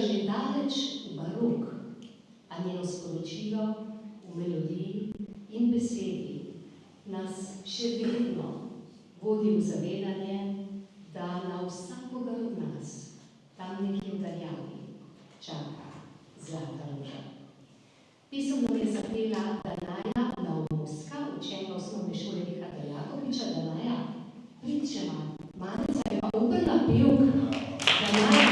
že daleč v barok, a njeno sporočilo v melodiji in besedi nas še vedno vodi v zavedanje, da na vsakogar od nas tam nekje v daljavi čaka zlata roža. Pesem nam je zapela Danaja Naumovska, učenka osnovne šole Richarda Jakopiča. Danaja, pričeva, Manica je pa operna pevka. Danaja,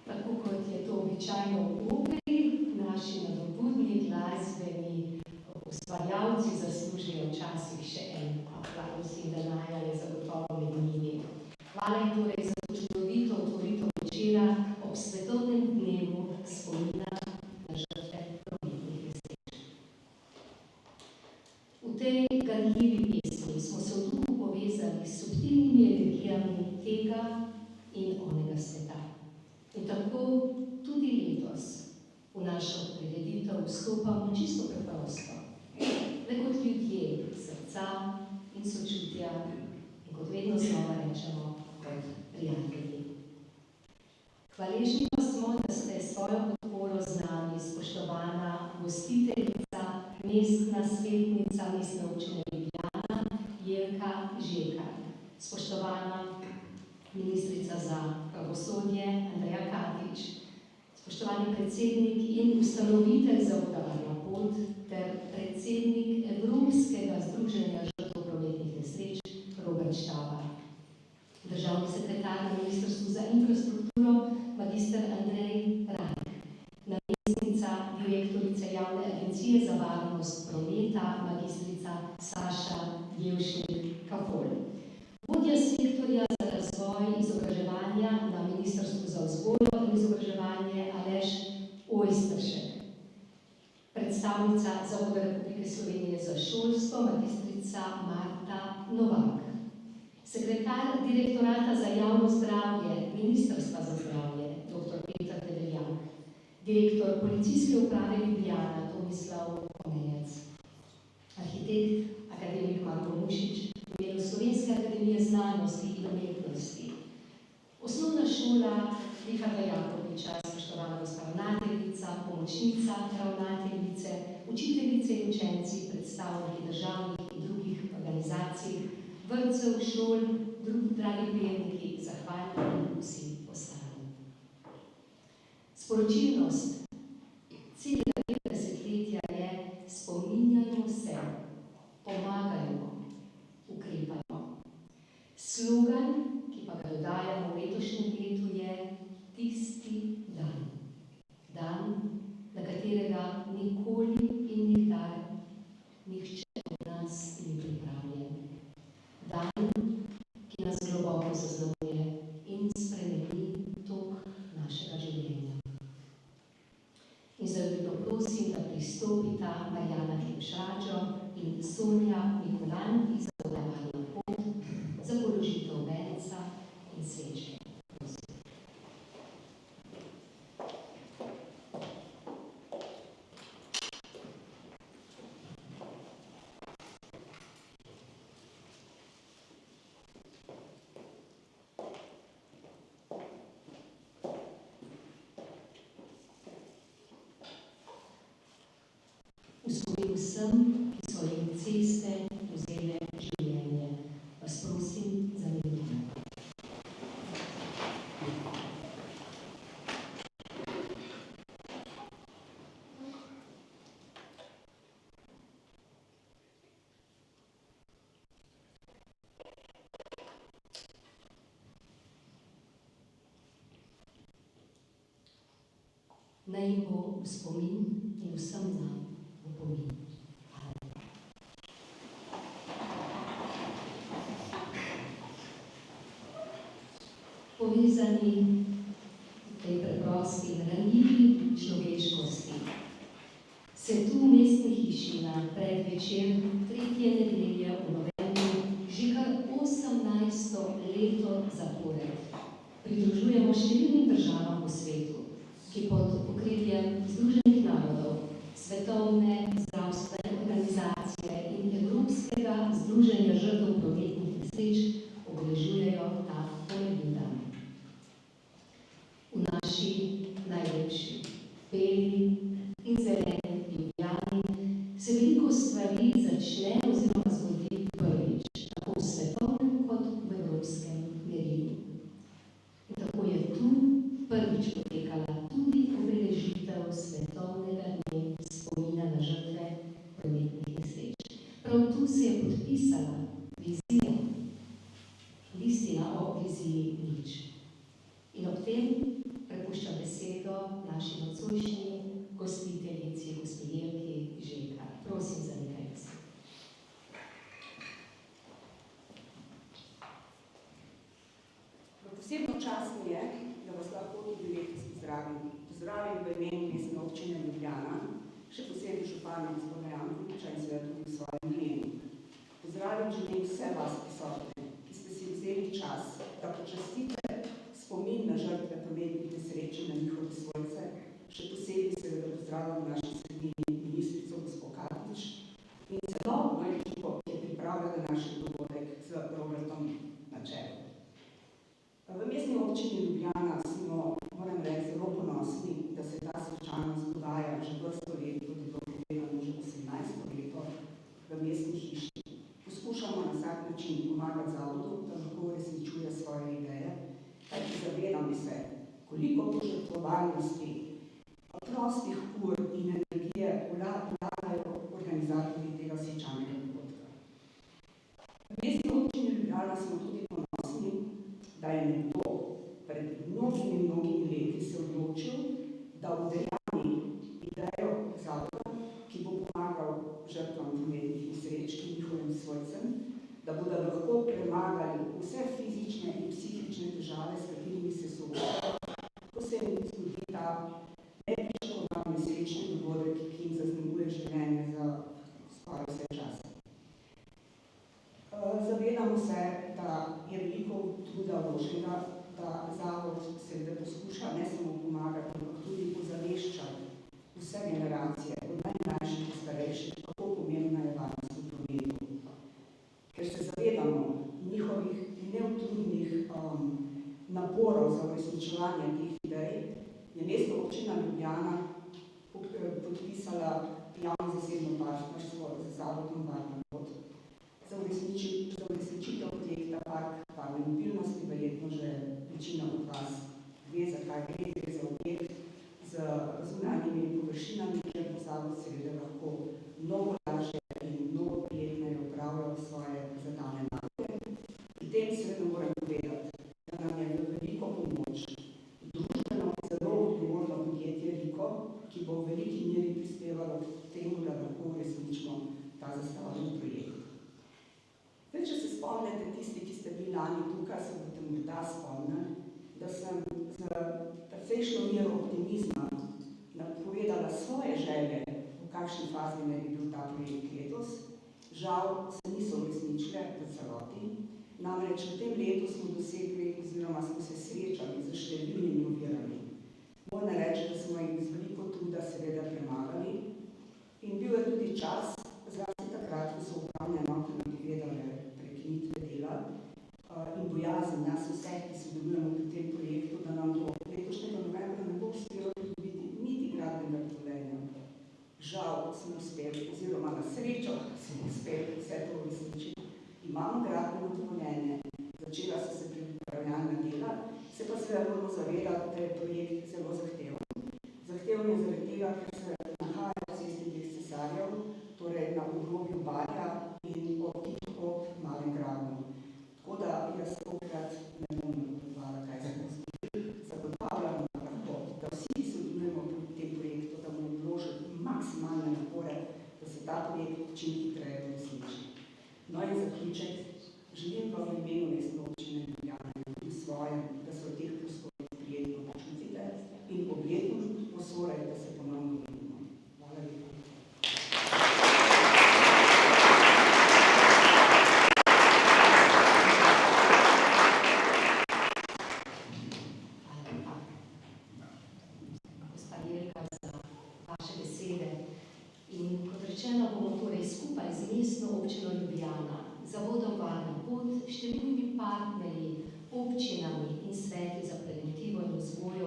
tako kot je to običajno v operi, naši nadobudni glasbeni ustvarjalci zaslužijo včasih še en aplauz in Danaja je zagotovo med njimi. Hvala jim torej za to čudovito otvoritev večera ob svetovnem dnevu spomina na žrtve prometnih nesreč. V tej ganljivi pesmi smo se v duhu povezali s subtilnimi energijami tega in onega sveta. In tako tudi letos v našo prireditev vstopamo čisto preprosto, le kot ljudje srca in sočutja in kot vedno znova rečemo, kot prijatelji. Hvaležni pa smo, da ste svojo podporo z nami, spoštovana gostiteljica, mestna svetnica Mestne občine Ljubljana, Jelka Žekar, spoštovana ministrica za pravosodje Andreja Katič, spoštovani predsednik in ustanovitelj Zavoda Varna pot ter predsednik Evropskega združenja žrtev prometnih nesreč Robert Štabar, državni sekretar na Ministrstvu za infrastrukturo magister Andrej Rajk, namestnica direktorice Javne agencije za varnost prometa magistrica Saša Jevšnik-Kafol, vodja sektorja za razvoj izobraževanja na Ministrstvu za vzgojo in izobraževanje Aleš Ojsteršek, predstavnica Zavoda Republike Slovenije za šolstvo magistrica Marta Novak, sekretar direktorata za javno zdravje Ministrstva za zdravje dr. Peter Debeljak, direktor Policijske uprave Ljubljana Tomislav Omejec, arhitekt akademik Marko Mušič v imenu Slovenske akademije znanosti in umetnosti, osnovna šola Richarda Jakopiča, spoštovana gospa ravnateljica, pomočnica ravnateljice, učiteljice in učenci, predstavniki državnih in drugih organizacij, vrtcev, šol, dragi prijemniki, zahvalni in vsi ostali. Sporočilnost celega tega desetletja je: spominjajmo se, pomagajmo, ukrepajmo. Slogan, ki pa ga dodajamo v letošnjem letu, je tisti dan. Dan, na katerega nikoli in nikdar nihče od nas ni pripravljen. Dan, ki nas globoko zaznamuje in spremeni tok našega življenja. In zelo prosim, da pristopita Marjana Klemšrađo in Sonja Mikulan iz Zavoda Varna pot za položitev venca in svečke. V spomin vsem, ki so jim ceste vzele življenje, vas prosim za minuto. Naj jim bo v spomin in vsem nam v pomin. Povezani v tej preprosti in ranljivi človeškosti se tu v mestni hiši na predvečer 3. nedelje v novembru že kar 18. leto zapored pridružujemo številnim državam po svetu, ki pod okriljem Združenih narodov Svetovne zdravstvene organizacije in Evropskega združenja žrtev prometnih nesreč obeležujejo ta pomemben dan. V naši najlepši, beli in zeleni Ljubljani se veliko stvari začne oziroma zgodi prvič, tako v svetovnem kot v evropskem merilu. In tako je tu prvič potekala tudi obeležitev svetovnega dne spomina na žrtve prometnih nesreč. Prav tu se je podpisala vizija, listina o viziji nič. In ob tem prepuščam besedo naši nocojšnji gostiteljici, gospe Jelki Žekar. Prosim za nekaj besed. Posebno čast mi je, da vas lahko tudi letos pozdravim. Pozdravim v imenu Mestne občine Ljubljana, še posebej župana gospoda Jankoviča in seveda tudi v svojem imenu. Pozdravim želim vse vas prisotne, ki ste si vzeli čas, da počastite spomin na žrtve prometnih nesreč in na njihove svojce. Še posebej seveda pozdravljam v naši sredini ministrico gospo Katič in celotno ekipo, ki je pripravljala naš dogodek z Robertom na čelu. V Mestni občini Ljubljana smo, moram reči, zelo ponosni, da se ta svečanost dogaja že vrsto let, kot je bilo povedano že 18 leto v mestni hiši. Poskušamo na vsak način pomagati zavodu, da lahko uresničuje svoje ideje, kajti zavedamo se, koliko požrtvovalnosti, prostih ur in energije vlagajo organizatorji tega svečanega dogodka. V Mestni občini Ljubljana smo tudi ponosni, da je nekdo pred mnogimi leti se odločil, da udejanji idejo zavoda, ki bo pomagal žrtvam prometnih nesreč in njihovim svojcem, da bodo lahko premagali vse fizične in psihične težave, s katerimi se soočajo, ko se jim zgodi ta nepričakovan nesrečni dogodek, ki jim zaznamuje življenje za skoraj vse čase. Zavedamo se, da je veliko truda vloženega, da zavod seveda poskuša ne samo pomagati, ampak tudi ozaveščati vse generacije, od najmlajših do starejših, kako pomembna je varnost v prometu. Ker se zavedamo njihovih neutrudnih naporov za uresničevanje teh idej, je Mestna občina Ljubljana podpisala javno-zasebno partnerstvo z zavodom Varna pot. Za uresničitev projekta Park varne mobilnosti, verjetno že večina od vas ve, zakaj gre za objekt z zunanjimi površinami, kjer bo zavod seveda lahko mnogo lažje in mnogo prijetneje opravljal svoje zadane naloge. Pri tem seveda moram povedati, da nam je veliko pomoč družbeno zelo odgovorno podjetje Riko, ki bo v veliki meri prispevalo k temu, da lahko uresničimo ta zastavljen projekt. Zdaj, če se spomnite tisti, ki ste bili lani tukaj, se boste morda spomnili, da sem z precejšnjo mero optimizma napovedala svoje želje, v kakšni fazi naj bi bil ta projekt letos. Žal se niso uresničile v celoti. Namreč v tem letu smo dosegli oziroma smo se srečali z številnimi ovirami. Moram reči, da smo jih z veliko truda seveda premagali in bil je tudi čas, zlasti takrat, ko so upravne enote napovedale prekinitve dela in bojazen nas vseh, ki sodelujemo pri tem projektu, da nam do letošnjega novembra ne bo uspelo pridobiti niti gradbenega dovoljenja. Žal smo uspeli, oziroma na srečo smo uspeli vse to uresničiti. Imamo gradbeno dovoljenje, začela so se pripravljalna dela, se pa seveda moramo zavedati, da je projekt zelo zahteven. Zahteven je zaradi tega, ker se nahaja v cesti dveh cesarjev, torej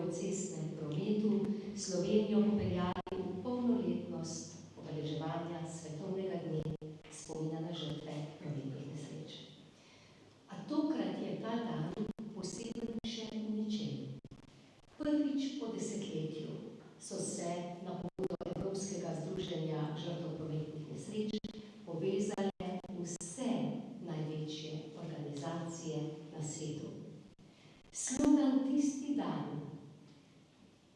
v cestnem prometu Slovenijo popeljali v polnoletnost obeleževanja svetovnega dne spomina na žrtve prometnih nesreč. A tokrat je ta dan poseben še v ničem. Prvič po desetletju so se na pobudo Evropskega združenja žrtev prometnih nesreč povezale vse največje organizacije na svetu. Slogan tisti dan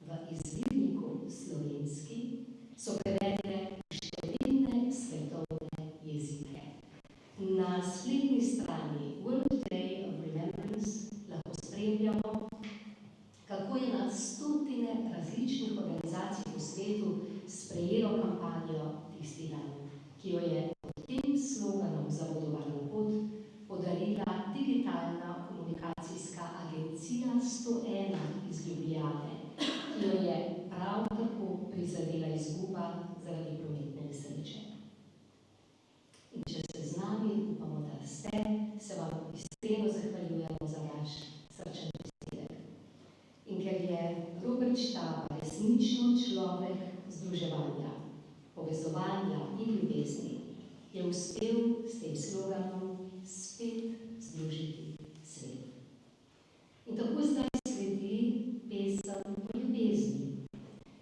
v izvirniku slovenski so prevedle v številne svetovne jezike. Na spletni strani World Day of Remembrance lahko spremljamo, kako je na stotine različnih organizacij po svetu sprejelo kampanjo tisti dan, ki jo je pod tem sloganom za vodovarno pot podarila digitalna komunikacijska agencija 101 iz Ljubljane, ki jo je prav tako prizadela izguba zaradi prometne nesreče. In če ste z nami, upamo, da ste, se vam iskreno zahvaljujemo za vaš srčen prispevek. In ker je Robert Štaba resnično človek združevanja, povezovanja in ljubezni, je uspel s tem sloganom spet združiti svet. In tako zdaj sledi pesem o ljubezni.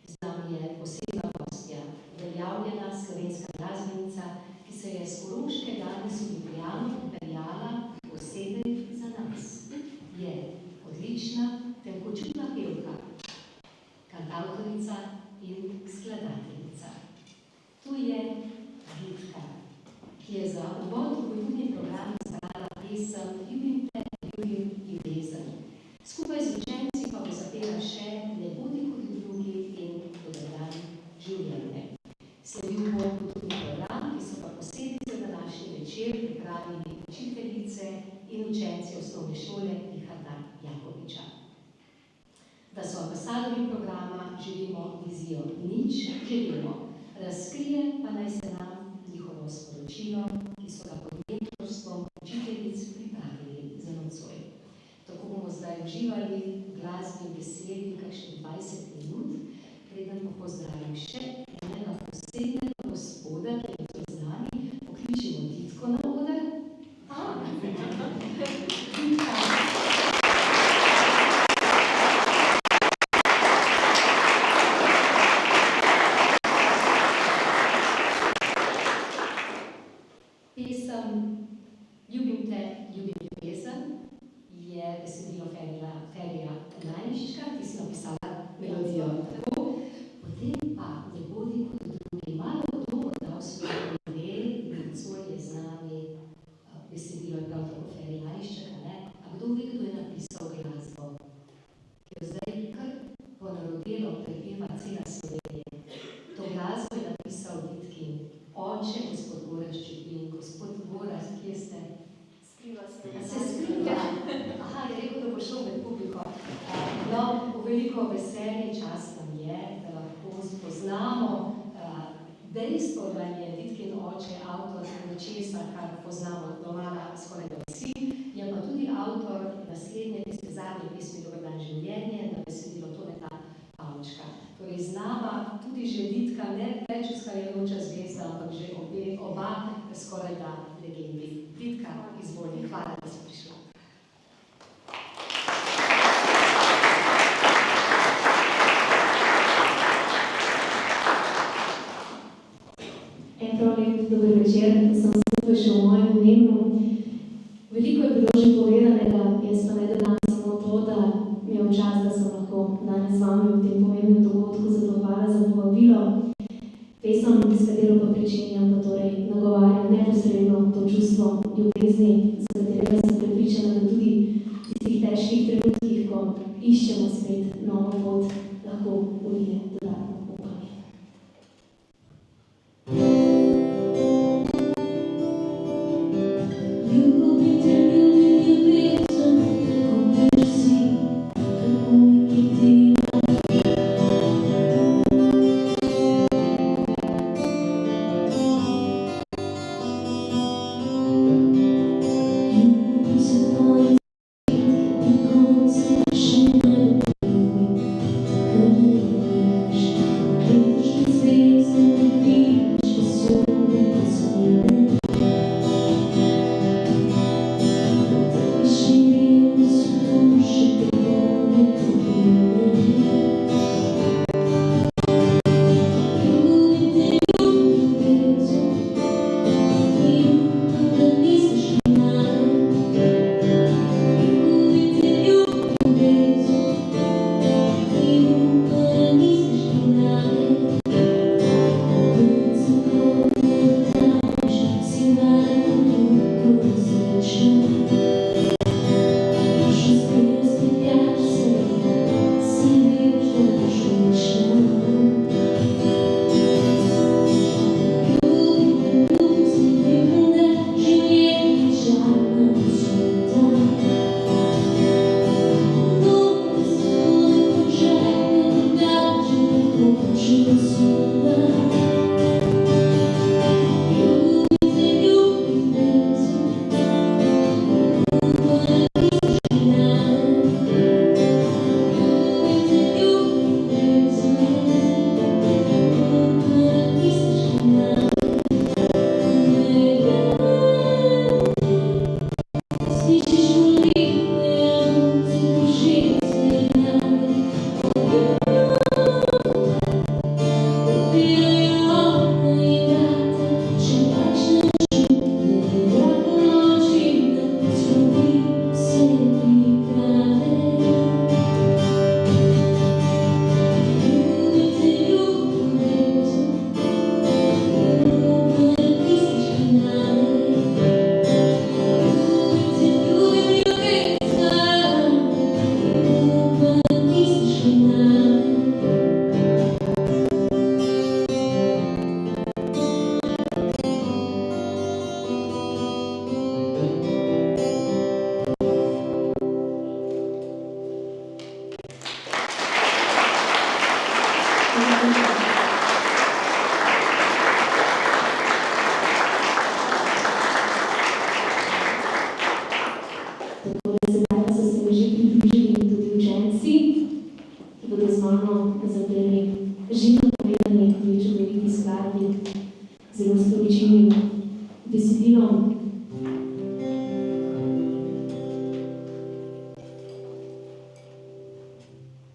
Z nami je posebna gostja, uveljavljena slovenska glasbenica, ki se je s Koroške danes v Ljubljano pripeljala posebej za nas. Je odlična, tenkočutna pevka, kantavtorica in skladateljica. Tu je Vitka, ki je za uvod v kulturni program izbrala pesem Ljubim te, ljubim ljubezen. Skupaj z učenci pa bo zapela še Ne bodi kot drugi in Dober dan življenje. Sledil bo kulturni program, ki so pa posebej za današnji večer pripravili učiteljice in učenci osnovne šole Richarda Jakoviča. Da so ambasadorji programa Živimo vizijo nič, želimo. Razkrije pa naj se nam njihovo sporočilo, ki so ga pod mentorstvom učiteljic pripravili za nocoj. Tako bomo zdaj uživali v glasbi besedi kakšnih 20 minut, preden pa pozdravim še enega posebnega gospoda, ki je tu z nami. Pokličimo Titko na oder. Pesem Ljubim te, ljubim ljubezen je besedilo Ferija Lajniščka, ki si napisala melodijo tako. Potem pa Ne bodi kot drugi. Malo kdo dal svoje ide in nocoj je z nami. Besedilo je prav tako Ferija Lajniščka, ne? A kdo ve, kdo je napisal glasbo? Ki jo zdaj kar ponarodelo prepeva cela Slovenija. To glasbo je napisal Vitkin oče, gospod Gorazd Čepin. Gospod Gorazd, kje ste? Skriva se. Se skriva? Aha, je rekel, da bo šel med publiko. No, v veliko veselje čas nam je, da lahko spoznamo dejstvo, da je Vitkin oče avtor nečesa, kar poznamo domala skoraj da vsi, je pa tudi avtor naslednje pesmi, zadnje pesmi Dober dan življenje, na besedilo Toneta Pavčka. Torej z nama tudi že Vitka, ne več vzhajajoča zvezda, ampak že oba skoraj da legendi. Vitka, izvoli, hvala, da si prišla. Prav lep dober večer, sem skupaj še v mojem imenu. Veliko je bilo že povedanega, jaz pa naj dodam samo to, da mi je v čas, da sem lahko danes z vami v tem pomembnem dogodku, zato hvala za povabilo. Pesem, s katero pa pričenjam, pa torej nagovarjam neposredno to čustvo ljubezni, za katerega sem prepričana, da tudi v tistih težkih trenutkih, ko iščemo spet novo pot, lahko ulije dodatno upanje. Ljubim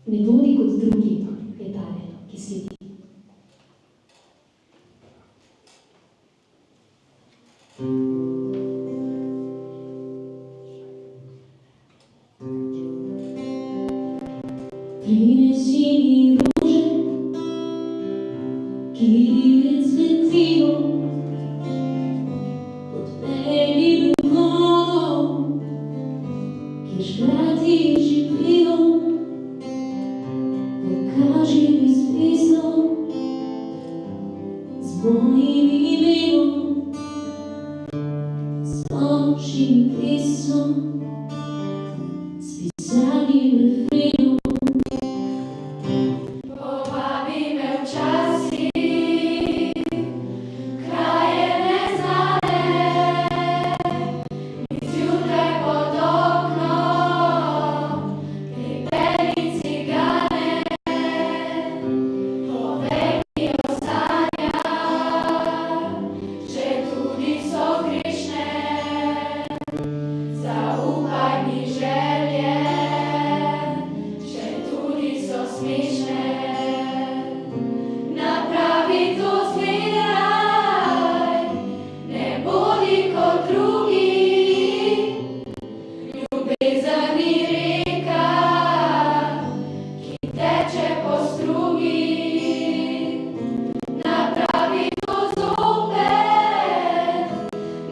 Ne bodi kot drugi, je tale, ki sledi. Prinesi mi rože, ki cvetijo, odpelji me vodo, kjer škrati živijo. Pokaži mi spisno z mojim imenom, s močnim pisom, s pisanim refrenom. Povabi me včasih, kraje neznane, mi zjutraj pod oknom, pripelji cigane. Povej mi ostanja, če tudi so grešne, zaupaj mi želje, če tudi so smešne. Napravi to zmeraj, ne bodi kot drugi, ljubezen ni reka, ki teče po strugi. Napravi to zopet,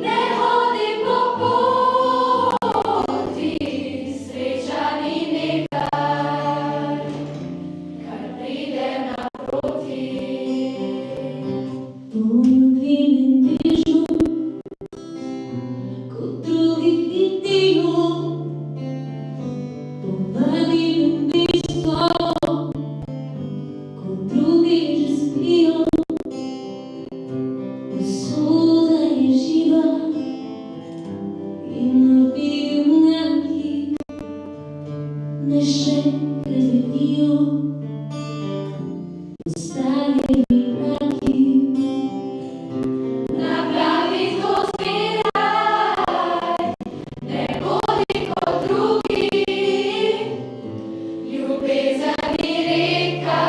ne hodi po poti, sreča ni nekaj, kar pride naproti. Poljubi me nežno, kot drugi hitijo, povabi me bistvo, kot drugi že spijo. Usoda je živa in ljubimnjaki ne še krevetijo, ostali mi mraki. Napravi to zmeraj, ne bodi kot drugi, ljubezen ni reka,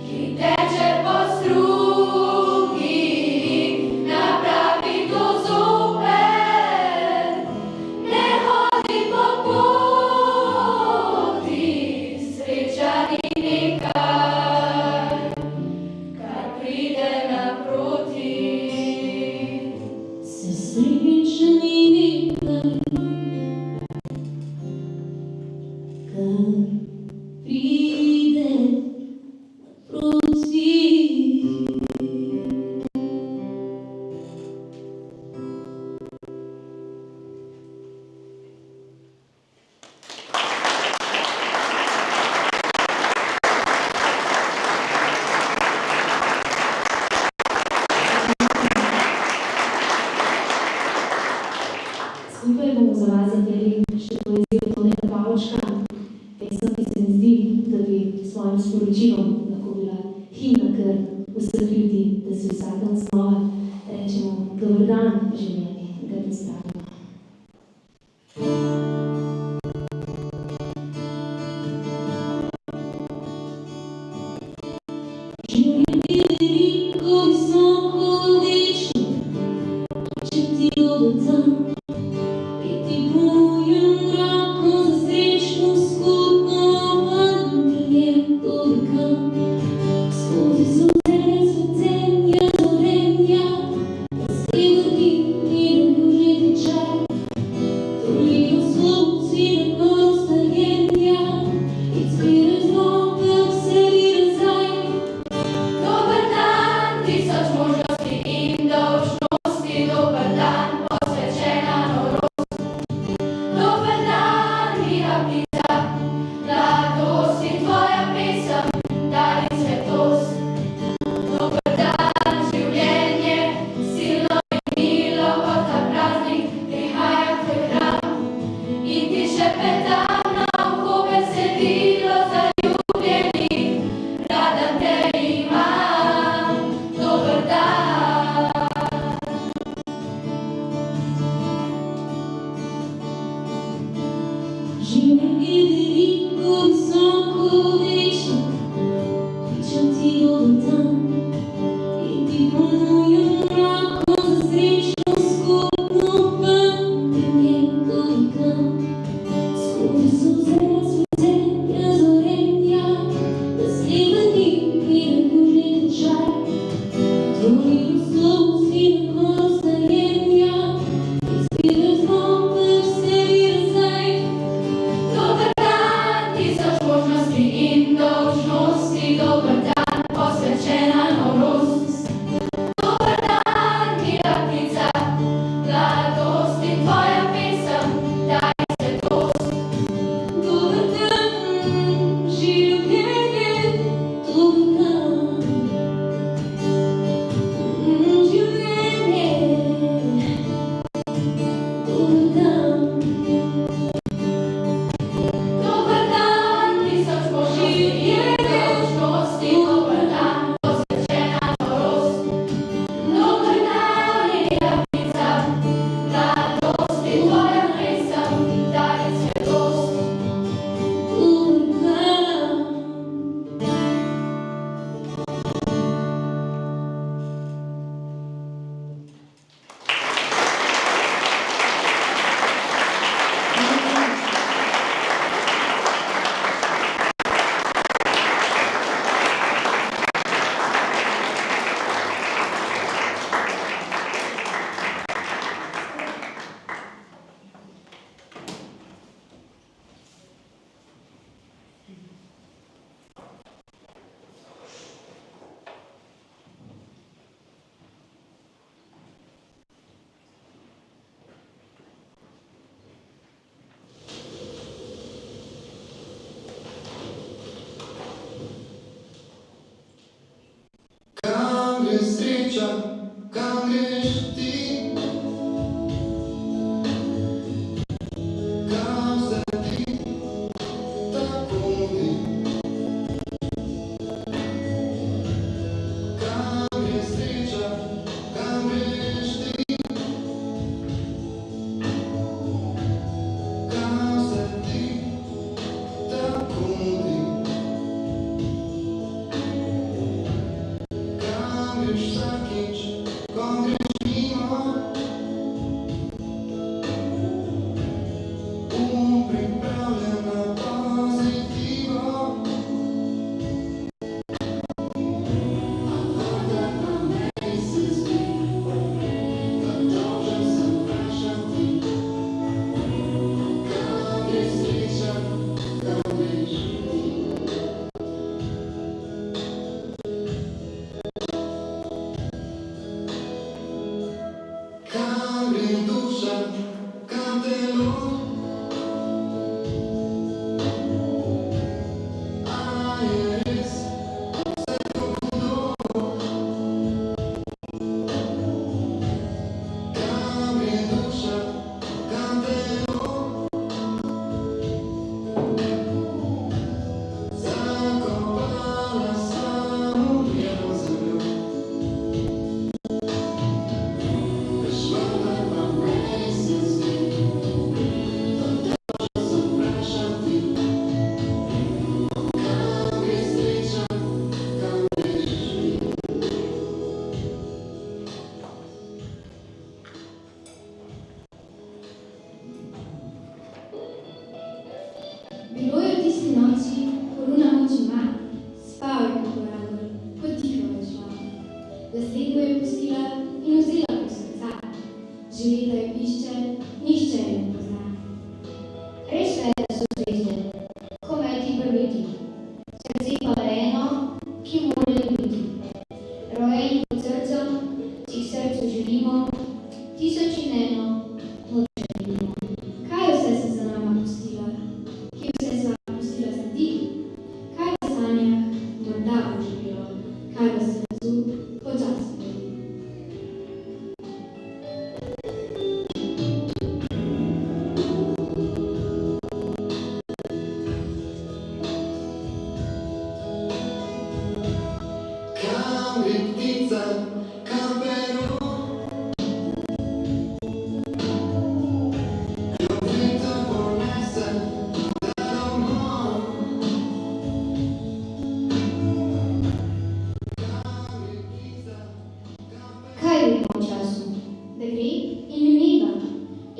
ki teče po strugi. Napravi to zopet, ne hodi po poti, sreča ni nekaj, kar pride naproti. Se sreča ni nekaj, kar pride naproti. Skupaj bomo za vas zapeli še poezijo Toneta Pavčka, pesem, ki se mi zdi, da bi s svojim sporočilom lahko bila himna kar vseh ljudi, da si vsak dan znova rečemo dober dan življenje, ga pozdravimo. Življenje je veliko, visoko, večno, če ti dober dan. Biti bojem roko za srečno skupno vanjanje do veka. Skozi solzene cvetenja, zorenja, da se vrni miren južni tečaj. Toliko sloci na rozstajenja, izbiraš zlobe v sebi nazaj. Dober dan, tisoč možnosti in dolžnosti, dober dan, posvečen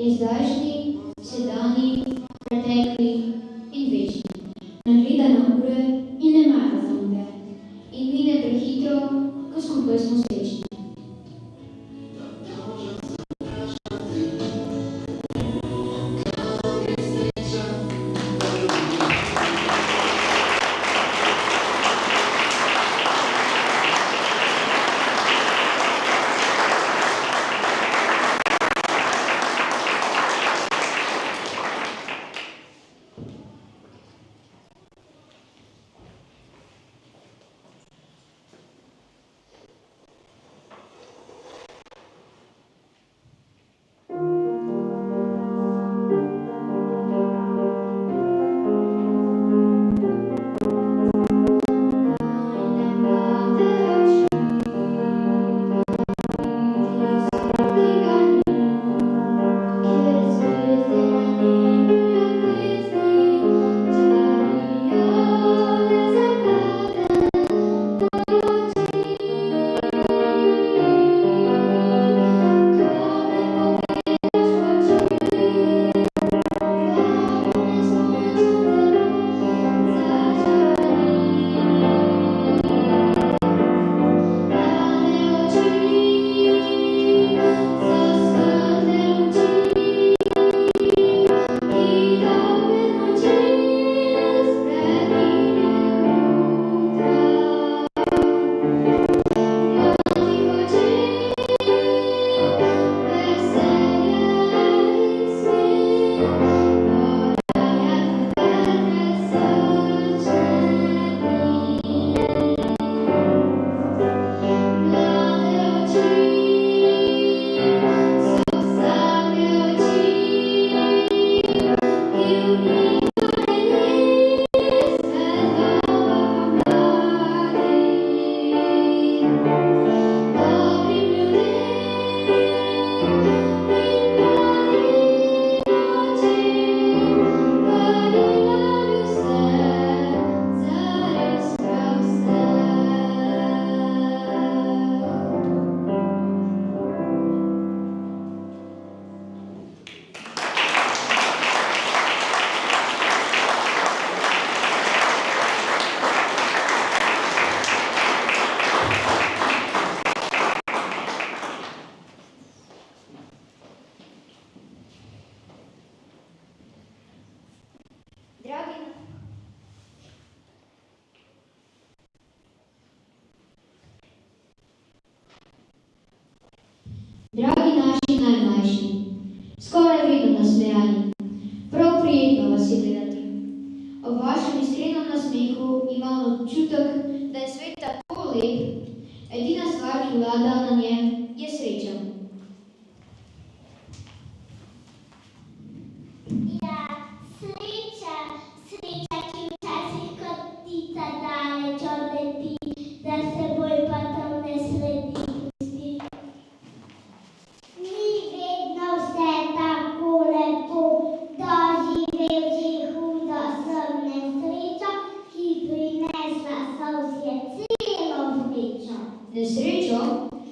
je zdajšnji, sedanji, pretekli in večni. Nagleda na ure in ne mara zamude. In mine prehitro, ko skupaj smo srečni. Dragi naši najmlajši, skoraj vedno nasmejani, prav prijetno vas je gledati. Ob vašem iskrenem nasmehu imam občutek, da je svet tako lep, edina stvar, ki vlada na njem, je sreča. Ja, sreča, sreča, ki včasih kot ptica daleč odleti, za seboj pa temne sledi pusti. Ni vedno vse tako lepo, doživel že hudo sem nesrečo, ki prinesla solzje celo vrečo. Nesrečo?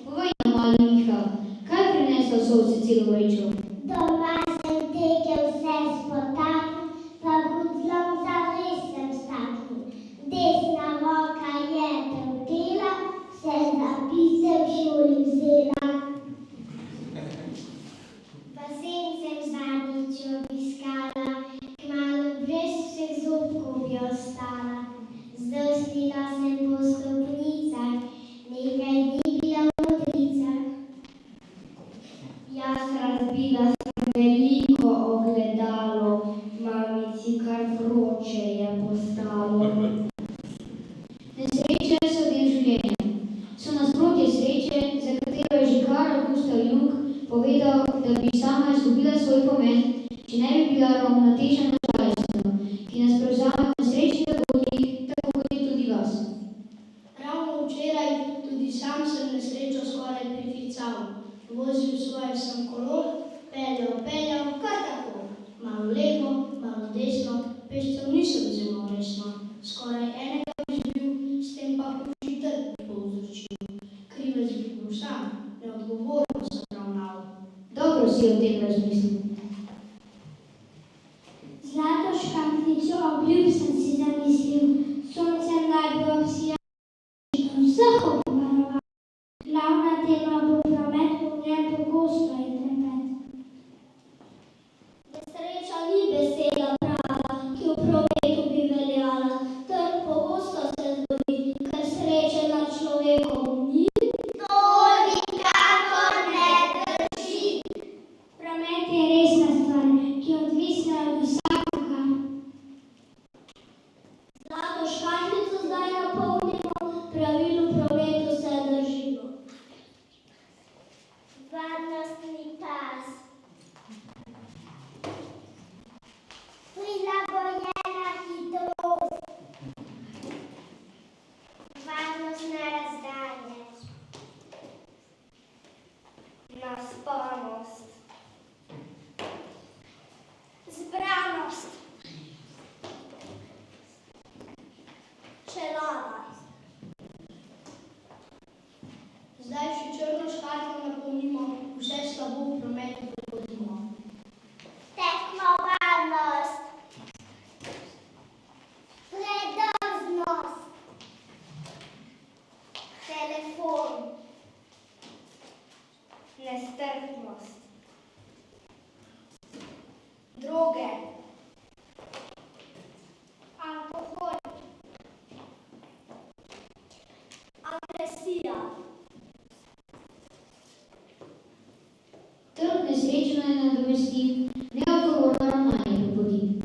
Povej nam, mali Miha, kaj je prineslo solze celo vrečo? Doma sem tekel vse spotaknil, pa guzlom zares sem staknil. Desna roka je trpela, vse zapise v šoli vzela. Bazen sem zadnjič obiskala, kmalu brez vseh zobkov bi ostala. Zdrsnila sem po stopnicah, nekaj dni bila v modricah. Jaz razbila sem veliko ogledalo, mamici kar vroče je postalo. Nesreče so del življenja. So nasprotje sreče, za katero je že kar Gustav Jung povedal, da bi sama izgubila svoj pomen, če ne bi bila ravnotežja na žalostno, ki nas prevzame v nesrečnih dogodkih, tako kot je tudi vas. Ravno včeraj tudi sam sem nesrečo skoraj priklical. Vozil svoje sem kolo, peljal, kar tako. Malo levo, malo desno, pešcev nisem zelo resno. Skoraj enega bi zbil, s tem pa hujši trk povzročil. Krivec bi bil sam, neodgovorno sem ravnal. Dobro si o tem razmislil. prometu prehodimo. Tekmovalnost, predrznost, telefon, nestrpnost, droge, alkohol, agresija. Trg nesrečno je nadomesti, neodgovorno ravnanje prepodi.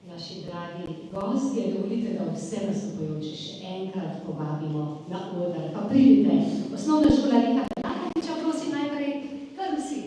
Naši dragi gostje, dovolite, da vse nastopajoče še enkrat povabimo na oder. Pa pridite, Osnovna šola Richarda Lakoviča, prosim najprej, kar vsi.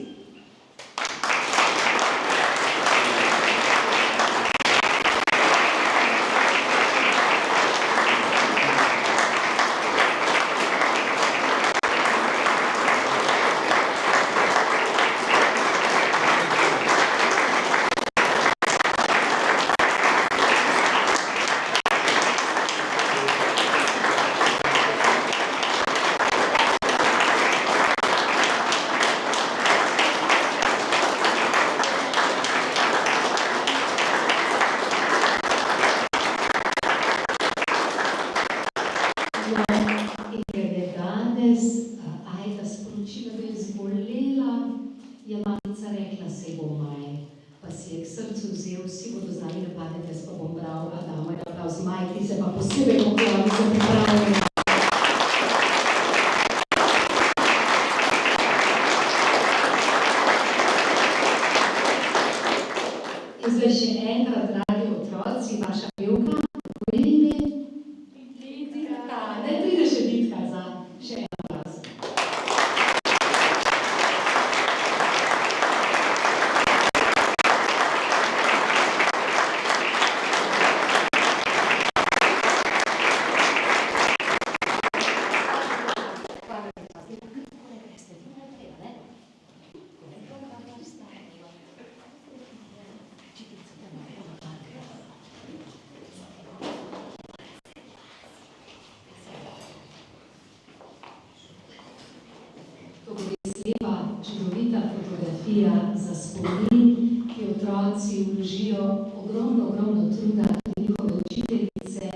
Čudovita fotografija za spomin, ki otroci vložijo ogromno truda in njihove učiteljice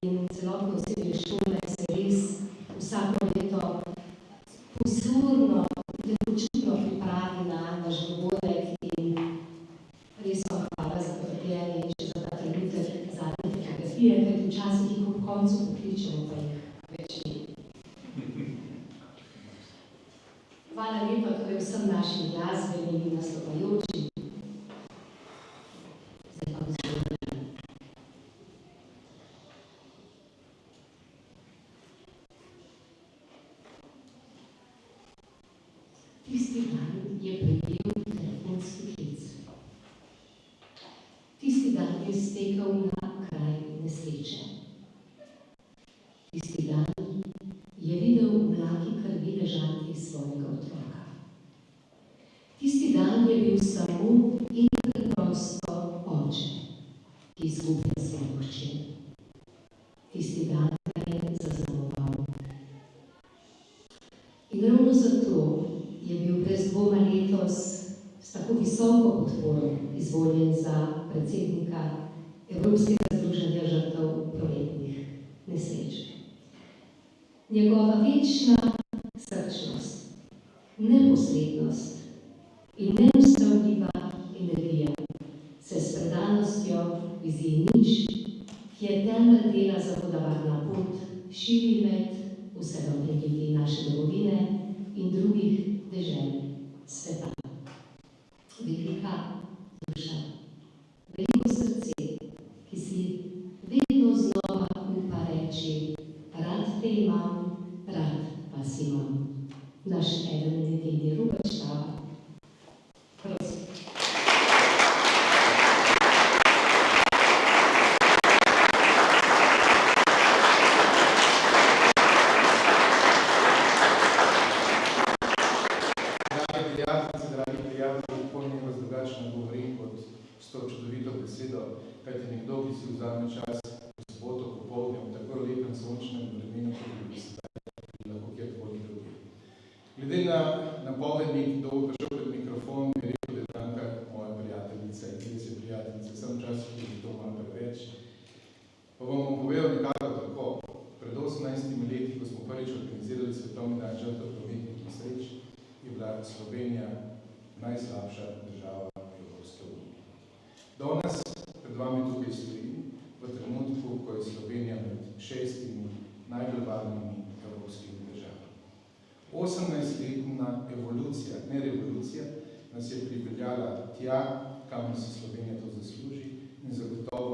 in celotno osebje šole se res vsako leto pozorno, lepočutno pripravi na naš dogodek in res vam hvala za potrpljenje in še za ta trenutek zadnje fotografije, ker včasih jih ob koncu pokličemo, pa jih več ni. Hvala lepa torej vsem našim glasbenim in nastopajočim. Zdaj pa vzgledam. Tisti dan je prejel telefonski klic. Tisti dan je stekel na kraj nesreče. Tisti dan je videl v mlaki krvi ležati svojega otroka. Tisti dan je bil samo in preprosto oče, ki izgublja svojo hčer. Tisti dan ga je zaznamoval. In ravno zato je bil brez dvoma letos s tako visoko podporo izvoljen za predsednika Evropskega združenja žrtev prometnih nesreč. Njegova večna srčnost, neposrednost in neustavljiva energija se s predanostjo viziji nič, ki je temelj dela Zavoda Varna pot, širi med vse dobre ljudi naše domovine in drugih dežel sveta. Velika duša, veliko srce, ki si vedno znova upa reči: rad te imam, rad vas imam. Naš eden in edini Robert Štab. Prosim. Dragi prijatelji, nikoli ne vas drugače ne govorim kot s to čudovito besedo, kajti nekdo, ki si vzame čas v soboto popoldne v tako lepem sončnem vremenu, kot bi sedaj lahko kjerkoli drugi. Glede na napovednik, kdo bo prišel pred mikrofon, bi rekel, da je Tanka moja prijateljica in res je prijateljica. Sem včasih tudi to malo preveč. Pa bom povedal nekako tako. Pred 18 leti, ko smo prvič organizirali Svetovni dan žrtev prometnih nesreč, je bila Slovenija najslabša država v Evropske unije. Danes pred vami tukaj stojim v trenutku, ko je Slovenija med 6 najbolj varnimi evropskimi državami. 18-letna evolucija, ne revolucija, nas je pripeljala tja, kam se Slovenija to zasluži in zagotovo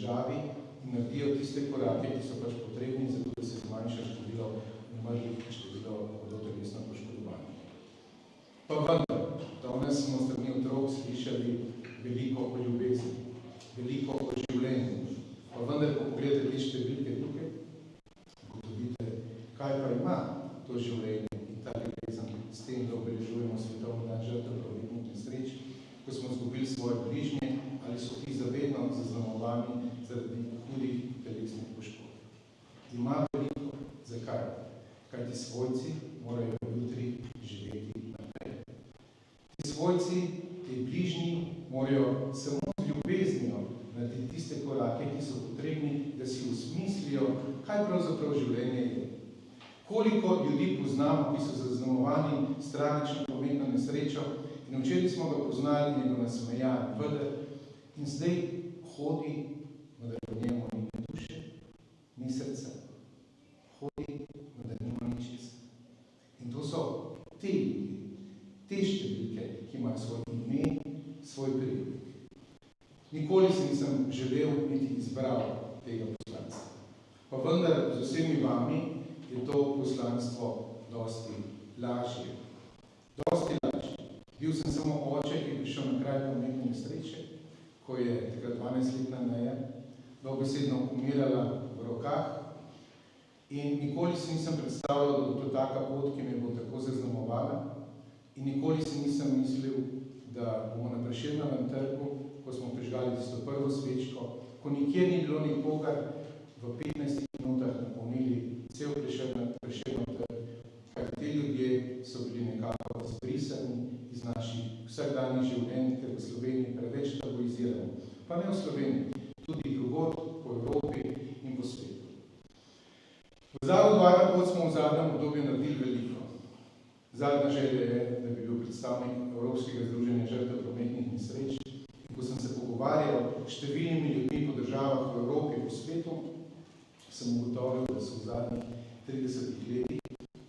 državi in naredijo tiste korake, ki so pač potrebni, zato da se zmanjša število umrlih in število hudotelesno poškodovanih. Pa vendar, danes smo s strani otrok slišali veliko o ljubezni, veliko o življenju. Pa vendar, ko pogledate te številke tukaj, ugotovite, kaj pa ima to življenje in ta ljubezen s tem, da obeležujemo svetovni dan žrtev prometnih nesreč, ko smo izgubili svoje bližnje, ali so ti zavedno zaznamovani zaradi hudih telesnih poškodb. Ima veliko. Zakaj? Kajti svojci morajo jutri živeti naprej. Ti svojci, ti bližnji morajo samo z ljubeznijo narediti tiste korake, ki so potrebni, da si osmislijo, kaj pravzaprav življenje je. Koliko ljudi poznamo, ki so zaznamovani s tragično prometno nesrečo, in včeraj smo ga poznali in je bil nasmejan, vendar in zdaj hodi, vendar v njemu ni duše, ni srca. Hodi, vendar nima ničesar. In to so te ljudi, te številke, ki imajo svoj ime, svoj priimek. Nikoli se nisem želel niti izbral tega poslanstva. Pa vendar z vsemi vami je to poslanstvo dosti lažje. Dosti lažje. Bil sem samo oče, ki je prišel na kraj prometne nesreče, ko je takrat 12-letna Neja dobesedno umirala v rokah. In nikoli si nisem predstavljal, da bo to taka pot, ki me bo tako zaznamovala. In nikoli si nisem mislil, da bomo na Prešernovem trgu, ko smo prižgali tisto prvo svečko, ko nikjer ni bilo nikogar, v 15 minutah napolnili cel Prešernov trg, kajti ti ljudje so bili nekako zbrisani iz naših vsakdanjih življenj, ker v Sloveniji preveč tabuiziramo. Pa ne v Sloveniji, tudi drugod po Evropi in po svetu. V Zavodu Varna pot smo v zadnjem obdobju naredili veliko. Zadnja želja je, da bi bil predstavnik Evropskega združenja žrtev prometnih nesreč. In ko sem se pogovarjal s številnimi ljudmi po državah v Evropi in po svetu, sem ugotovil, da so v zadnjih 30 letih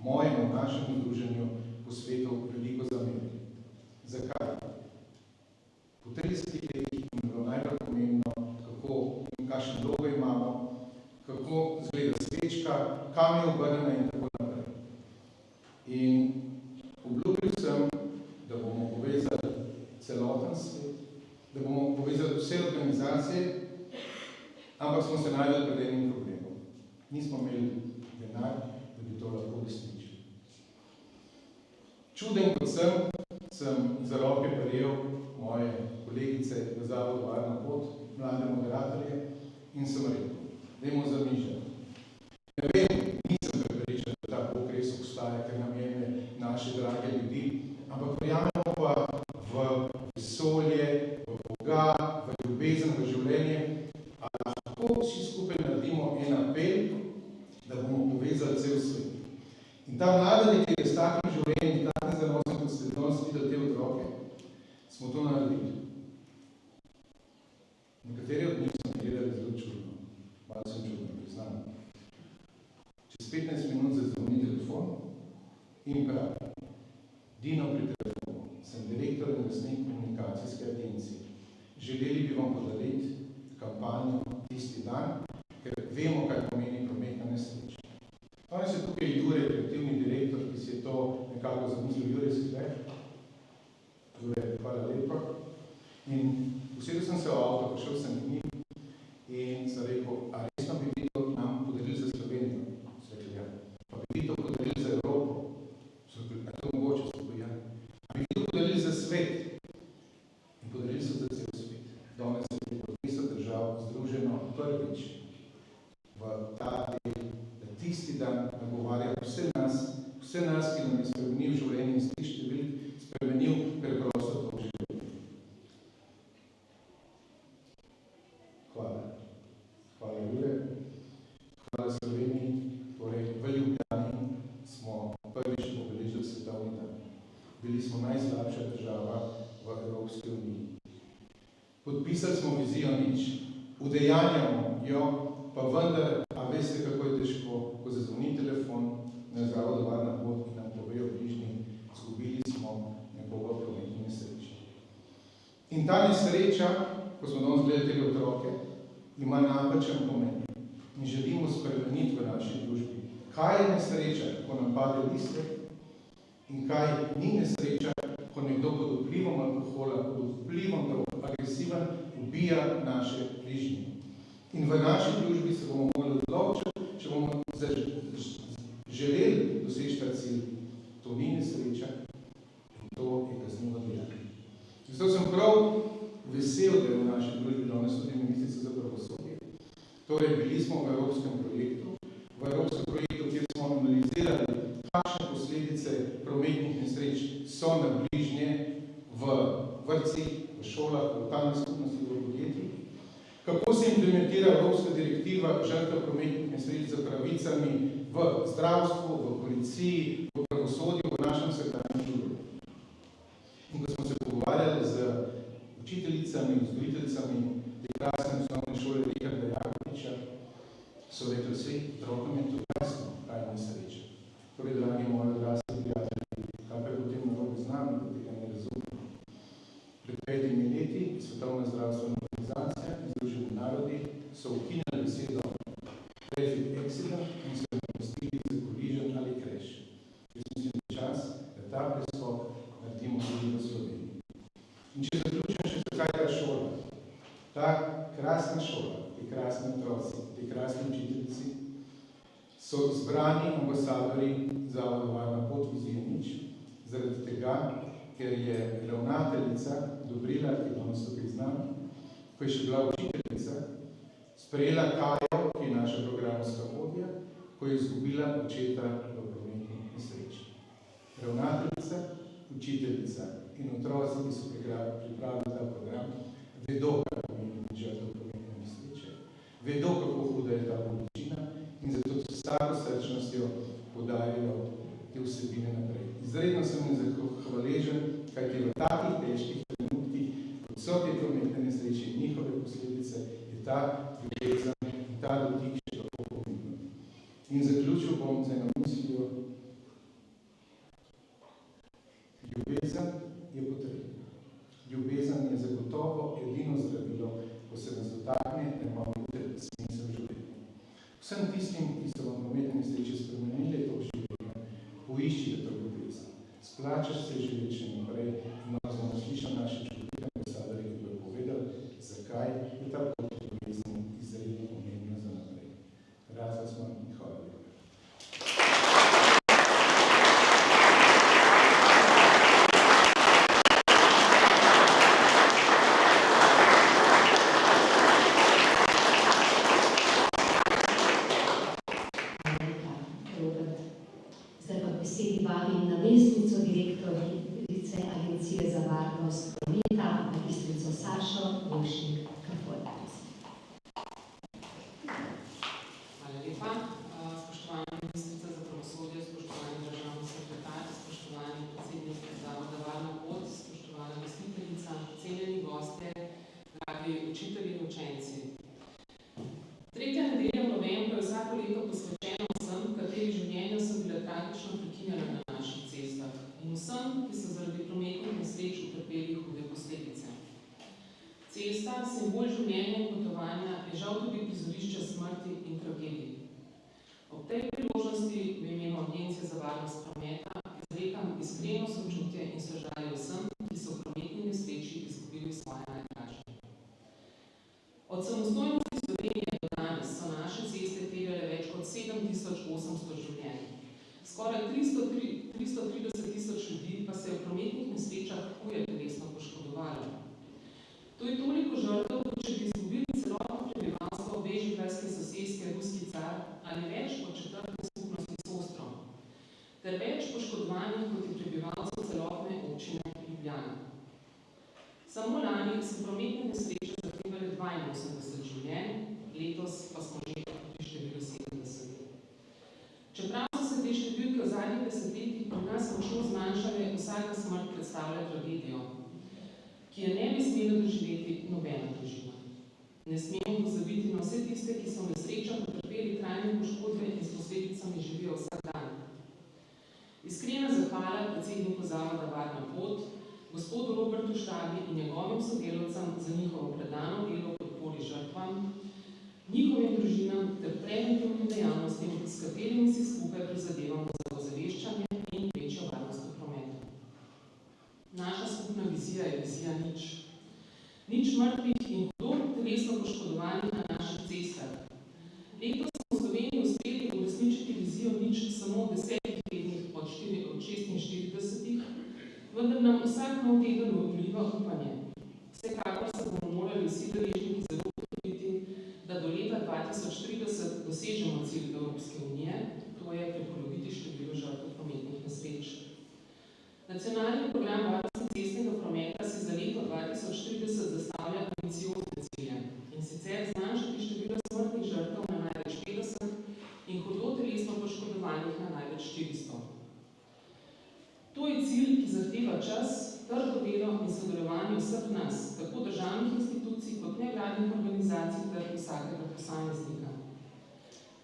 mojemu našemu združenju po svetu veliko zamerili. Zakaj? Po 30 letih mi je bilo najbolj pomembno, kako in kakšne vloge imamo, kako izgleda svečka, kam je obrnjena in tako naprej. In obljubil sem, da bomo povezali celoten svet, da bomo povezali vse organizacije, ampak smo se najdeli pred enim problemom. Nismo imeli denar, da bi to lahko uresničili. Čuden kot sem za roke prijel moje kolegice v Zavodu Varna pot, mlade moderatorje, in sem rekel, dajmo zamišljati. Ne vem, nisem prepričan, da ta Bog res obstaja, ker nam jemlje naše drage ljudi, ampak verjamemo pa v vesolje, v Boga, v ljubezen, v življenje, ali lahko vsi skupaj naredimo en apel, da bomo povezali cel svet. In ta mlada dekle s takim življenjem, takim zanosom, kot ste danes videli te otroke, smo to naredili. Nekateri od njih so gledali zelo čudno. Malo sem čudno, priznam. Čez 15 minut zazvoni telefon in pravi: Dino pri telefonu, sem direktor in lastnik komunikacijske agencije. Želeli bi vam podariti kampanjo tisti dan, ker vemo, kaj pomeni prometna nesreča. Danes je tukaj Jure, kreativni direktor, ki si je to nekako zamislil. Jure, si tukaj? Jure, hvala lepa. In usedel sem se v avto, prišel sem k njim in sem rekel, a resno bi vi to nam podarili za Slovenijo? So rekli, ja. Pa bi vi to podarili za Evropo? So rekli, a to mogoče, so rekli, ja. A bi vi to podarili za svet? In podarili so za cel svet. Danes je po 200 držav združeno prvič v ta del, da tisti dan nagovarja vse nas, ki nam je spremenil življenje in z tih številk spremenil preprosto to življenje. Hvala. Hvala, Jure. Hvala Sloveniji. Torej, v Ljubljani smo prvič obeležili svetovni dan. Bili smo najslabša država v Evropski uniji. Podpisali smo vizijo nič. Udejanjamo jo, pa vendar, a veste, kako je težko, ko zazvoni telefon na Zavodu Varna pot in nam povejo bližnji, izgubili smo nekoga v prometni nesreči. In ta nesreča, ko smo danes gledali tega otroke, ima napačen pomen in želimo spremeniti v naši družbi. Kaj je nesreča, ko nam pade listek, in kaj ni nesreča, ko nekdo pod vplivom alkohola, pod vplivom drog, agresiven, ubija naše bližnje. In v naši družbi se bomo morali odločiti, če bomo želeli doseči ta cilj. To ni nesreča in to je kaznivo dejanje. Zato sem prav vesel, da je v naši družbi danes tudi ministrica za pravosodje. Torej, bili smo v evropskem projektu, kjer smo analizirali, kakšne posledice prometnih nesreč so na bližnje v vrtcih, v šolah, v lokalnih skupnostih, v podjetjih, kako se implementira evropska direktiva žrtev prometnih nesreč za pravicami v zdravstvu, v policiji, v pravosodju, v našem vsakdanjem življenju. In ko smo se pogovarjali z učiteljicami, vzgojiteljicami te krasne osnovne šole Richarda Jakopiča, so rekli, vsi otrokom je to jasno, kaj je nesreča. Torej, dragi moji odrasli prijatelji, kaj pa je potem narobe z nami, da tega ne razumemo. Pred 5 leti Svetovna zdravstvena organizacija in Združeni narodi so ukinili besedo traffic accident in so namestili za collision ali crash. Jaz mislim, da je čas, da ta preskok naredimo tudi v Sloveniji. In če zaključim še, zakaj ta šola, ta krasna šola, ti krasni otroci, ti krasni učiteljici, so izbrani ambasadori Zavoda Varna pot Vizije nič, zaradi tega, ker je ravnateljica Dobrila, ki je danes tukaj z nami, ko je še bila učiteljica, sprejela Kajo, ki je naša programska vodja, ko je izgubila očeta v prometni nesreči. Ravnateljica, učiteljica in otroci, ki so pripravili ta program, vedo, kaj pomeni žrtev prometne nesreče, vedo, kako huda je ta bolečina in zato s vsako srčnostjo podajajo te vsebine naprej. Izredno sem hvaležen, kajti v takih težkih trenutkih, kot so te prometne nesreče in njihove posledice, je ta ljubezen in ta dotik še kako pomembno. In zaključil bom z eno mislijo. Ljubezen je potrebna. Ljubezen je zagotovo edino zdravilo, ko se nas dotakne, ne bomo videti smisel življenja. Vsem tistim, ki so vam prometne nesreče spremenili to življenje, poiščite to ljubezen. Splačaš se živeti še naprej in smo slišali naše čudovite ambasadorje, ki bodo povedali, zakaj je ta pot ljubezni izredno pomembna za naprej. Rad vas imam in hvala lepa. Zdaj pa k besedi vabim namestnico direktorice Agencije za varnost prometa, magistrico Sašo Boršnik-Kafoj. Hvala lepa. Spoštovana ministrica za pravosodje, spoštovani državni sekretar, spoštovani predsednik Zavoda Varna pot, spoštovana gostiteljica, cenjeni gostje, dragi učitelji in učenci. Tretja nedelja v novembru je vsako leto posvečena vsem, katerih življenja so bila tragično prekinjena na naših cestah in vsem, ki so zaradi prometnih nesreč utrpeli hude posledice. Cesta, simbol življenja in potovanja, je žal tudi prizorišče smrti in tragedij. Ob tej priložnosti v imenu Agencije za varnost prometa izrekam iskreno sočutje in sožalje vsem, ki so v prometni nesreči izgubili svoje najdražje. Od samostojnosti Slovenije do danes so naše ceste terjale več kot 7800 življenj. Skoraj 330 tisoč ljudi pa se je v prometnih nesrečah huje telesno poškodovalo. To je toliko žrtev, kot če bi izgubili celotno prebivalstvo bežigrajske soseske Ruski car ali več od četrtne skupnosti s Ostrom, ter več poškodovanih kot je prebivalcev celotne občine Ljubljana. Samo lani so prometne nesreče zahtevale 82 življenj, letos pa smo že pri številu 70. Čeprav so se te številke v zadnjih desetletjih pri nas močno zmanjšale, vsaka smrt predstavlja tragedijo, ki je ne bi smela doživeti nobena družina. Ne smemo pozabiti na vse tiste, ki so v nesrečah utrpeli trajne poškodbe in s posledicami živijo vsak dan. Iskrena zahvala predsedniku Zavoda Varna pot, gospodu Robertu Štabi in njegovim sodelavcem za njihovo predano delo v podpori žrtvam, njihovim družinam ter preventivnim dejavnostim, s katerimi si skupaj prizadevamo za ozaveščanje in večjo varnost v prometu. Naša skupna vizija je vizija nič. Nič mrtvih in hudo telesno poškodovanih na naših cestah. Letos smo v Sloveniji uspeli uresničiti vizijo nič samo v 10 tednih od 46, vendar nam vsak nov teden vliva upanje. Vsekakor se bomo morali vsi deležniki zelo potruditi, da do leta 2030 dosežemo cilj Evropske unije, to je prepoloviti število žrtev prometnih nesreč. Nacionalni program varnosti cestnega prometa si za leto 2030 zastavlja ambiciozne cilje, in sicer zmanjšati število smrtnih žrtev na največ 50 in hudo telesno poškodovanih na največ 400. To je cilj, ki zahteva čas, trdo delo in sodelovanje vseh nas, tako državnih institucij kot nevladnih organizacij ter vsakega posameznika.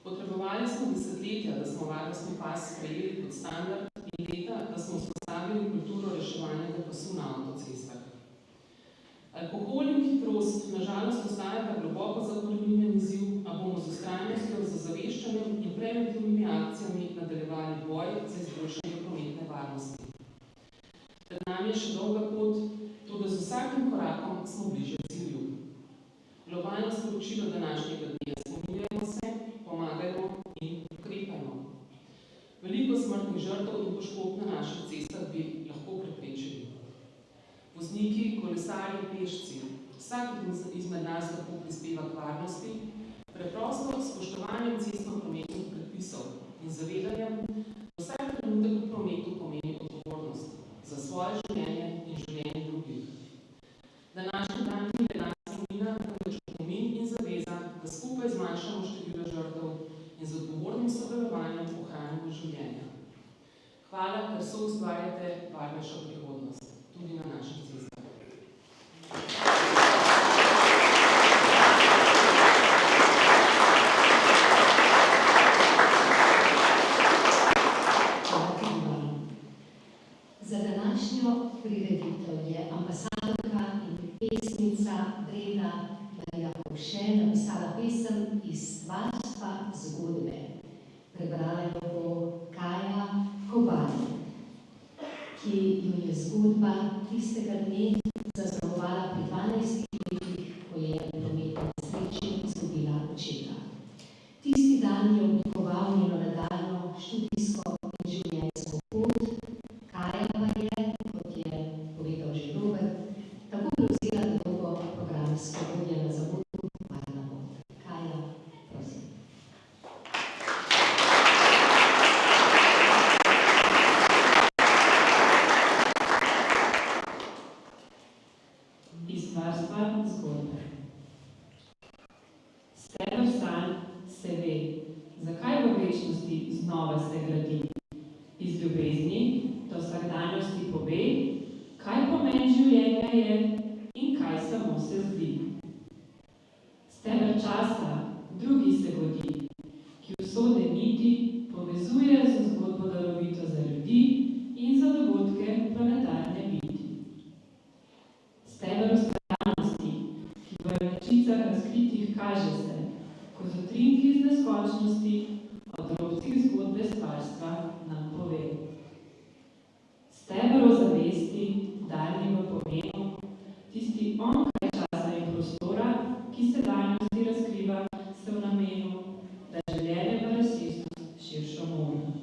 Potrebovali smo desetletja, da smo varnostni pas sprejeli kot standard in leta, da smo vzpostavili kulturo reševalnega pasu na avtocestah. Alkohol in hitrost nažalost ostajata globoko zakoreninjen izziv, a bomo z vztrajnostjo, z ozaveščanjem in preventivnimi akcijami nadaljevali boj za izboljšanje prometne varnosti. Pred nami je še dolga pot, toda z vsakim korakom smo bližje cilju. Globalno sporočilo današnjega dne: spominjajmo se, pomagajmo in ukrepajmo. Veliko smrtnih žrtev in poškodb na naših cestah bi lahko preprečili. Vozniki, kolesarji, pešci, vsak izmed nas lahko prispeva k varnosti, preprosto spoštovanjem cestno-prometnih predpisov in zavedanjem, da vsak trenutek v prometu pomeni odgovornost za svoje življenje in življenje drugih. Današnji dan ni le dan spomina, temveč opomin in zaveza, da skupaj zmanjšamo število žrtev in z odgovornim sodelovanjem ohranimo življenja. Hvala, ker soustvarjate varnejšo prihodnost, tudi na naših cestah. Za današnjo prireditev je ambasadorka in pesnica Breda Marija Povše napisala pesem Iz varstva zgodbe. Prebrala jo bo Kaja Kobal, ki jo je zgodba tistega dne zaznamovala pri 12 letih, ko je v prometni nesreči izgubila očeta. Tisti dan je oblikoval njeno nadaljnjo študijsko in življenjsko pot. Kaja pa je, kot je povedal že Robert, tako prevzela dolgo programsko vodje na zavodu Varna pot. Kaja, prosim. Iz varstva zgodbe. Steber sanj se ve, zakaj v večnosti znova se gradi. Iz ljubezni do vsakdanjosti pove, kaj pomen življenja je in kaj samo se zdi. Steber časa, drugi se godi, ki usode niti povezuje z zgodbo darovito za ljudi in za dogodke planetarne biti. Steber ustrajalnosti, ki v rečicah razkritih kaže se, ko z utrinki iz neskočnosti o drobcih zgodbe stvarstva nam pove. Steber ozavesti, daljni v pomenu, tisti onkraj časa in prostora, ki se daljnosti razkriva se v namenu, da življenje v razsežnost širšo možno.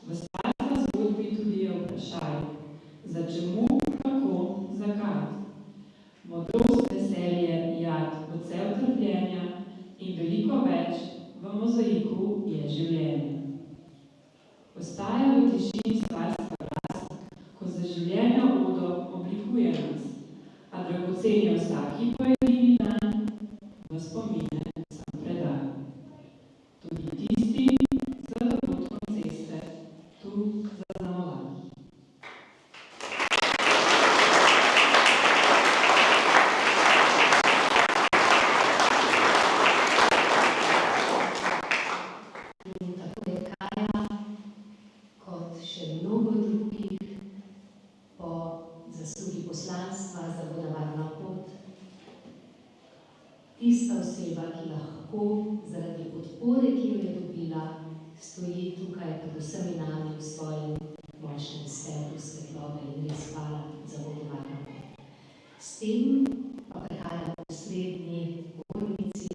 V stvarstva zgodbi tudi je vprašaj, za čemu, kako, zakaj. Modrost, veselje, jad, odsev trpljenja in veliko več v mozaiku je življenje. Ostaja v tišini stvarstva rast, ko za življenja odo oblikuje nas, a dragocen je vsaki pojedini dan, v spomine sam predan. Tudi tisti za dogodkom ceste, tu zaznamovan. Tako je Kaja, kot še mnogo drugih, po zaslugi poslanstva Zavoda Varna pot lahko zaradi podpore, ki jo je dobila, stoji tukaj pred vsemi nami v svojem močnem stebru svetlobe in res hvala za vodovanje. S tem pa prehajamo v srednji govornici.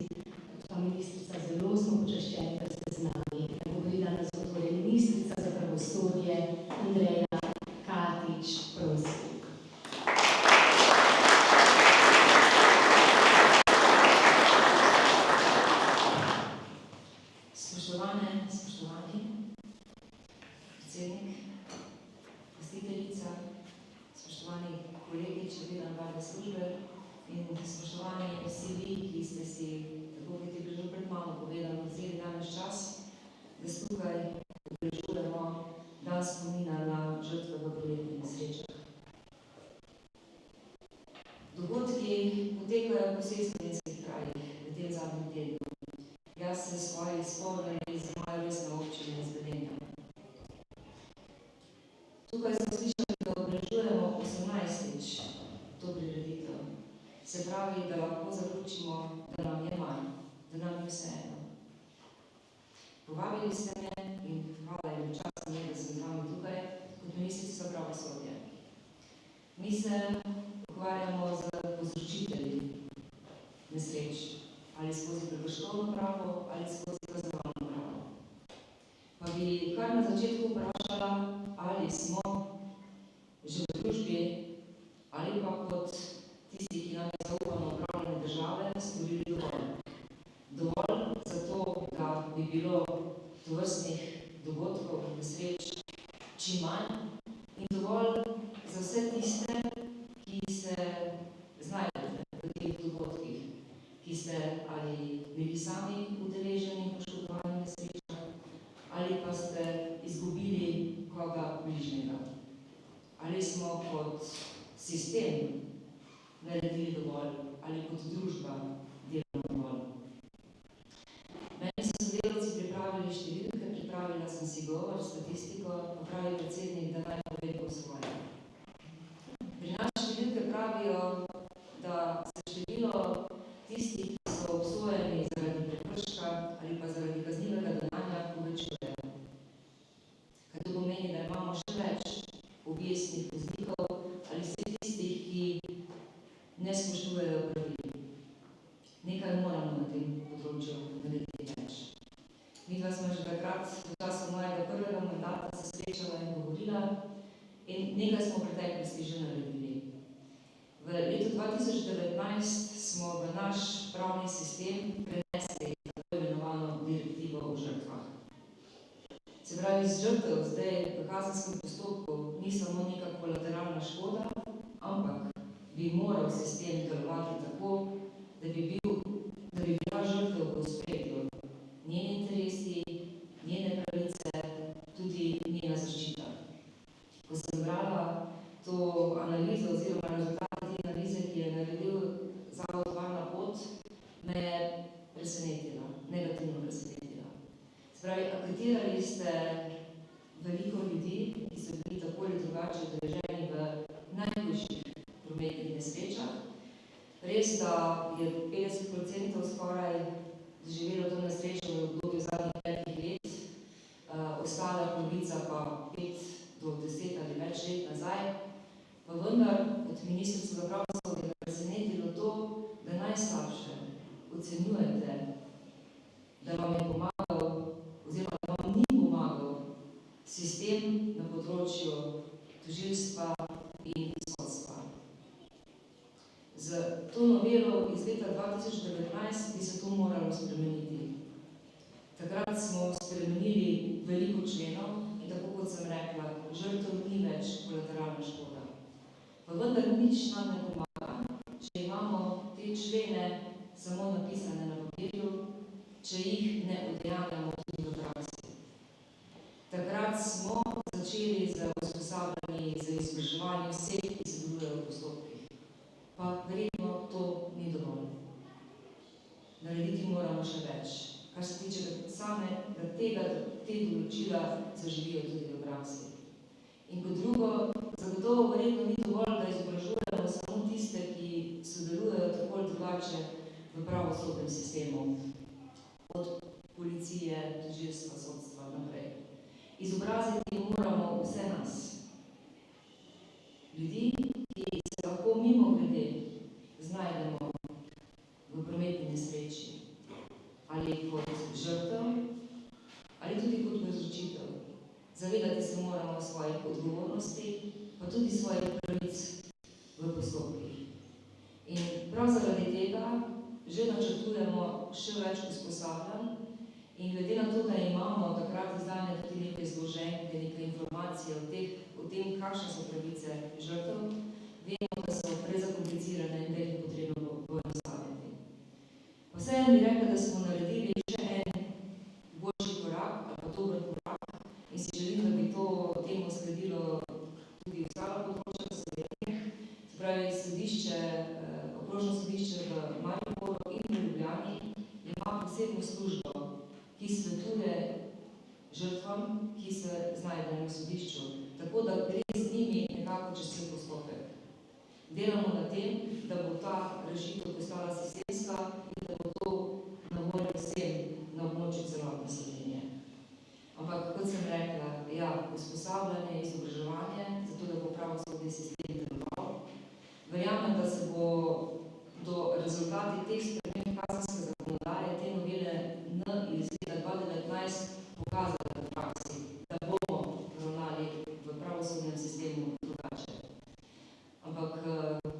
Gospa ministrica, zelo smo počaščeni, da ste z nami. Govorila nas bo ministrica za pravosodje Andreja Katič, prosim. Spoštovani predsednik, gostiteljica, spoštovani kolegi, člani vladne službe in spoštovani vsi vi, ki ste si, tako kot je bilo že pred mano povedano, vzeli danes čas, da tukaj obeležujemo dan spomina na žrtve v prometnih nesrečah. Dogodki potekajo po vseh slovenskih krajih v tem zadnjem tednu. Jaz se svojih spomnim iz moje resne občine iz Velenja. Tukaj smo slišali, da obeležujemo 18. to prireditev. Se pravi, da lahko zaključimo, da nam je manj, da nam je vseeno. Povabili ste me in hvala in čast mi, da sem z vami tukaj kot ministrica za pravosodje. Mi se ukvarjamo z povzročitelji nesreč. Ali skozi prekrškovno pravo, ali skozi kaznovalno pravo. Pa bi kar na začetku vprašala, ali smo že v družbi, ali pa kot tisti, ki nam je zaupano upravljanje države, storili dovolj. Dovolj zato, da bi bilo tovrstnih dogodkov, nesreč čim manj in dovolj za vse tiste, ki se znajdete v teh dogodkih, ki ste ali bili sami udeleženi v poškodovanih nesrečah, ali pa ste izgubili koga bližnjega. Ali smo kot sistem naredili dovolj, ali kot družba delamo dovolj. Meni so sodelavci pripravili številke, pripravila sem si govor, statistiko, pa pravi predsednik, da naj povem po svoje. Pri nas številke pravijo, da se število tistih, ki so obsojeni zaradi prekrška ali pa zaradi kaznivega dejanja, povečujejo. Kaj to pomeni, da imamo še več objestnih voznikov ali vseh tistih, ki ne spoštujejo pravil. Nekaj moramo na tem področju narediti več. Midva smo že takrat v času mojega prvega mandata se srečala in govorila in nekaj smo v preteklosti že naredili. V letu 2019 smo v naš pravni sistem prenesli tako imenovano direktivo o žrtvah. Se pravi, žrtev zdaj v kazenskem postopku ni samo neka kolateralna škoda, ampak bi moral sistem delovati tako, da bi bila žrtev v ospredju. Njeni interesi, njene pravice, tudi njena zaščita. Ko sem brala to analizo oziroma rezultate te analize, ki je naredil Zavod Varna pot, me je presenetila, negativno presenetila. Se pravi, anketirali ste veliko ljudi, ki so bili tako ali drugače udeleženi v najhujših prometnih nesrečah. Res, da je 50% skoraj doživelo to nesrečo v obdobju zadnjih 5 let, ostala polovica pa 5 do 10 ali več let nazaj. Pa vendar, kot ministrico za pravosodje me je presenetilo to, da najslabše ocenjujete, da vam je pomagal oziroma da vam ni pomagal sistem na področju tožilstva in sodstva. Z to novelo iz leta 2019 bi se to moralo spremeniti. Takrat smo spremenili veliko členov in tako kot sem rekla, žrtev ni več kolateralna škoda. Pa vendar nič nam ne pomaga, če imamo te člene samo napisane na papirju, če jih ne udejanjamo tudi v praksi. Takrat smo začeli z usposabljanji, z izobraževanjem vseh, ki sodelujejo v postopkih. Pa verjetno to ni dovolj. Narediti moramo še več, kar se tiče samega te določila zaživijo tudi v praksi. In kot drugo, zagotovo verjetno ni dovolj, da izobražujemo samo tiste, ki sodelujejo tako ali drugače v pravosodnem sistemu. policije, tožilstva, sodstva naprej. Izobraziti moramo vse nas. Ljudi, ki se lahko mimogrede znajdemo v prometni nesreči ali kot žrtev, ali tudi kot povzročitelj. Zavedati se moramo svojih odgovornosti, pa tudi svojih pravic v postopkih. In prav zaradi tega že načrtujemo še več usposabljanj in glede na to, da imamo takrat izdane tudi nekaj izloženk, nekaj informacij o tem, kakšne so pravice žrtev, vemo, da so prezakomplicirane in da jih je potrebno poenostaviti. Pa vseeno bi rekla, da smo naredili še en boljši korak, ali pa dober korak, in si želim, da bi temu sledilo tudi ostala področja Slovenije. Se pravi, okrožno sodišče v Mariboru in v Ljubljani ima posebno službo, ki svetuje žrtvam, ki se znajdejo na sodišču, tako da gre z njimi nekako čez cel postopek. Delamo na tem, da bo ta rešitev postala sistemska in da bo to na voljo vsem na območju celotne Slovenije. Ampak, kot sem rekla, usposabljanje, izobraževanje, zato da bo pravosodni sistem deloval. Verjamem, da se bo do rezultati teh sprememb kazenske zakonodaje, te novele N iz leta 2019 pokazali v praksi, da bomo ravnali v pravosodnem sistemu drugače. Ampak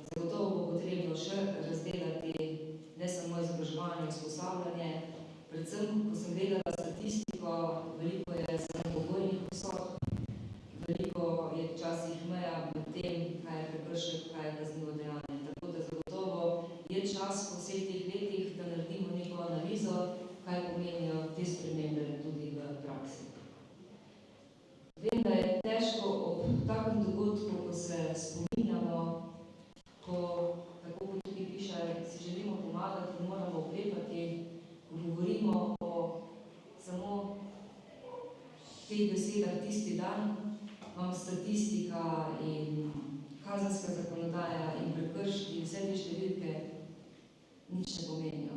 zagotovo bo potrebno še razdelati ne samo izobraževanje, usposabljanje, predvsem, ko sem gledala statistiko, veliko je samopogojnih obsodb, veliko je včasih meja med tem, kaj je prekršek, kaj je kaznivo dejanje. Tako da zagotovo je čas po vseh teh letih, da naredimo neko analizo, kaj pomenijo te spremembe tudi v praksi. Vem, da je težko ob takem dogodku, ko se spominjamo, ko, tako kot tudi piše, si želimo pomagati, moramo ukrepati, govorimo o samo teh besedah tisti dan, vam statistika in kazenska zakonodaja in prekrški in vse te številke nič ne pomenijo.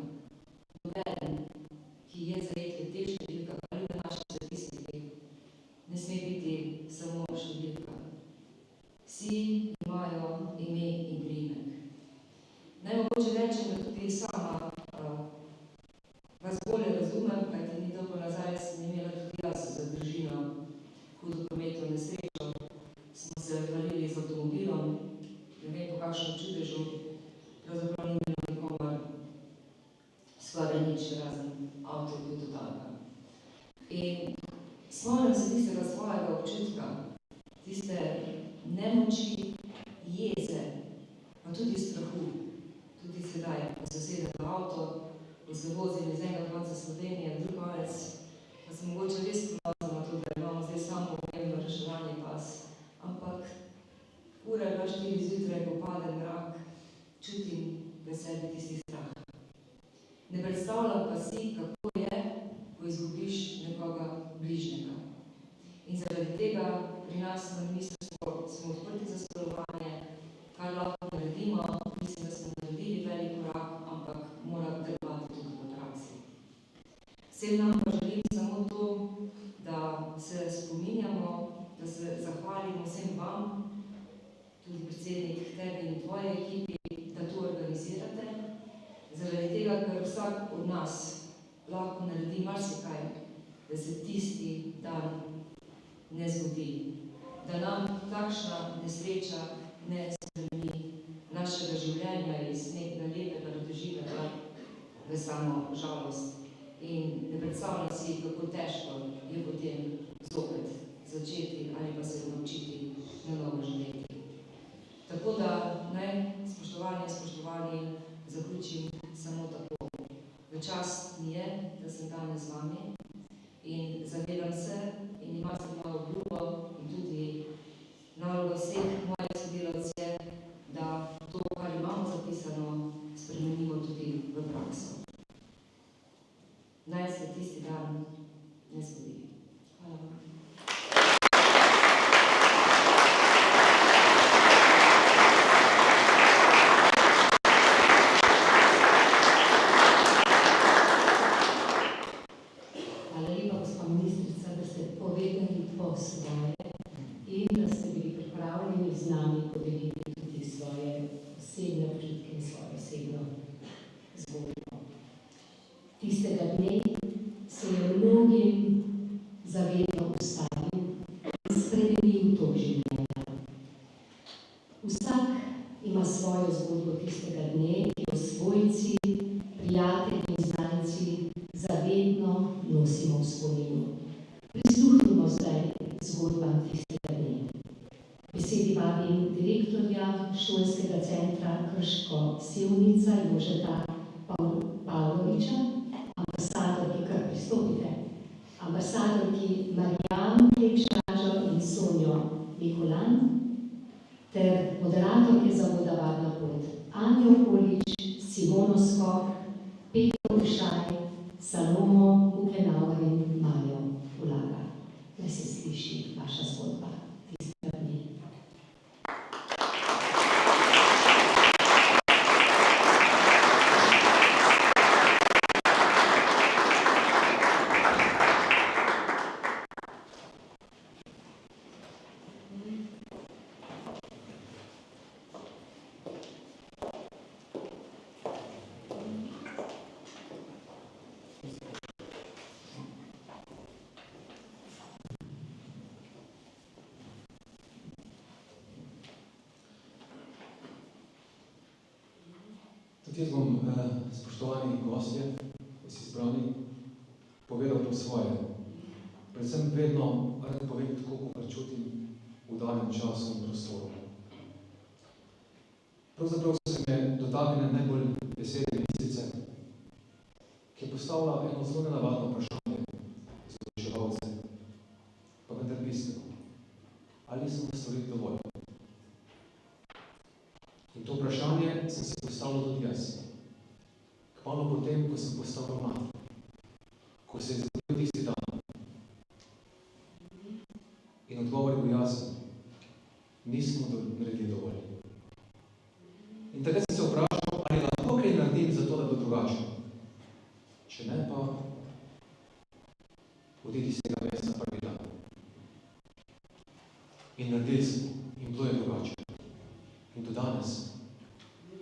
Nobeden, ki je zajet v teh številkah ali v naši statistiki, ne sme biti samo številka. Vsi imajo ime in priimek. Naj mogoče rečem, da tudi sama vas bolje razumem, kajti ni dolgo nazaj sem imela tudi jaz za družino hudo prometno nesrečo. Smo se valili z avtomobilom, ne vem po kakšnem čudežu, pravzaprav ni bilo nikomor skoraj nič, razen avto je bil totalka. In spomnim se tistega svojega občutka, tiste nemoči, jeze, pa tudi strahu, tudi sedaj, ko se sedem v avto, ko se vozim iz enega konca Slovenije, v drug konec, pa sem mogoče res ponosna na to, da imamo zdaj samo pomembno reševanje pas. Ampak ura je bila 4 zjutraj, ko pade mrak, čutim v sebi tisti strah. Ne predstavljam pa si, kako je, ko izgubiš nekoga bližnjega. In zaradi tega pri nas na ministrstvu smo odprti za sodelovanje, kar lahko naredimo. Mislim, da smo naredili velik korak, ampak mora delovati tudi v praksi. Vsem nam pa želim samo to, da se spominjamo, da se zahvalimo vsem vam, tudi predsednik tebi in tvoji ekipi, da to organizirate. Zaradi tega, ker vsak od nas lahko naredi marsikaj, da se tisti dan ne zgodi. Da nam takšna nesreča ne spremeni našega življenja iz nekega lepega, doživega v samo žalost. In ne predstavljam si, kako težko je potem zopet začeti ali pa se naučiti na novo živeti. Tako da naj, spoštovani, zaključim samo tako. V čast mi je, da sem danes z vami in zavedam se in imate mojo obljubo in tudi nalogo vseh mojih sodelavcev je, da to, kar imamo zapisano, spremenimo tudi v prakso. Naj se tisti dan ne zgodi. Hvala vam. njej se je mnogim zavedno ustavil in spremenil to življenje. Vsak ima svojo zgodbo tistega dne, ki jo svojci, prijatelji in znanci zavedno nosimo v spominu. Prisluhnimo zdaj zgodbam tistega dne. Besedi vabim direktorja šolskega centra Krško Sevnica Jožeta Pavloviča, ambasadorki, kar pristopite, ambasadorki Marjan Kekšažo in Sonjo Mikulan, ter moderatorke Zavoda Varna pot Anjo Polič, Simono Skok, Petro Ušaj, Salomo Ukenauer in Majo Ulaga. Naj se sliši vaša zgodba tistega dne. Tudi jaz bom, spoštovani gostje, vsi zbrani, povedal po svoje. Predvsem vedno rad povem tako, kot čutim v danem času in prostoru. Pravzaprav se me dotakne najbolj besede ministrice, ki je postavila eno zelo nenavadno vprašanje za odločevalce, pa vendar bistveno. Ali smo storili dovolj? In to vprašanje sem se postavil tudi jaz. Kmalu potem, ko sem postal ravnatelj, ko se je zgodil tisti dan. In odgovor je bil jasen. Nismo naredili dovolj. In takrat sem se vprašal, ali lahko kaj naredim za to, da bo drugače. Če ne, pa odidi iz tega mesta prvi dan. In naredili smo. In bilo je drugače. In do danes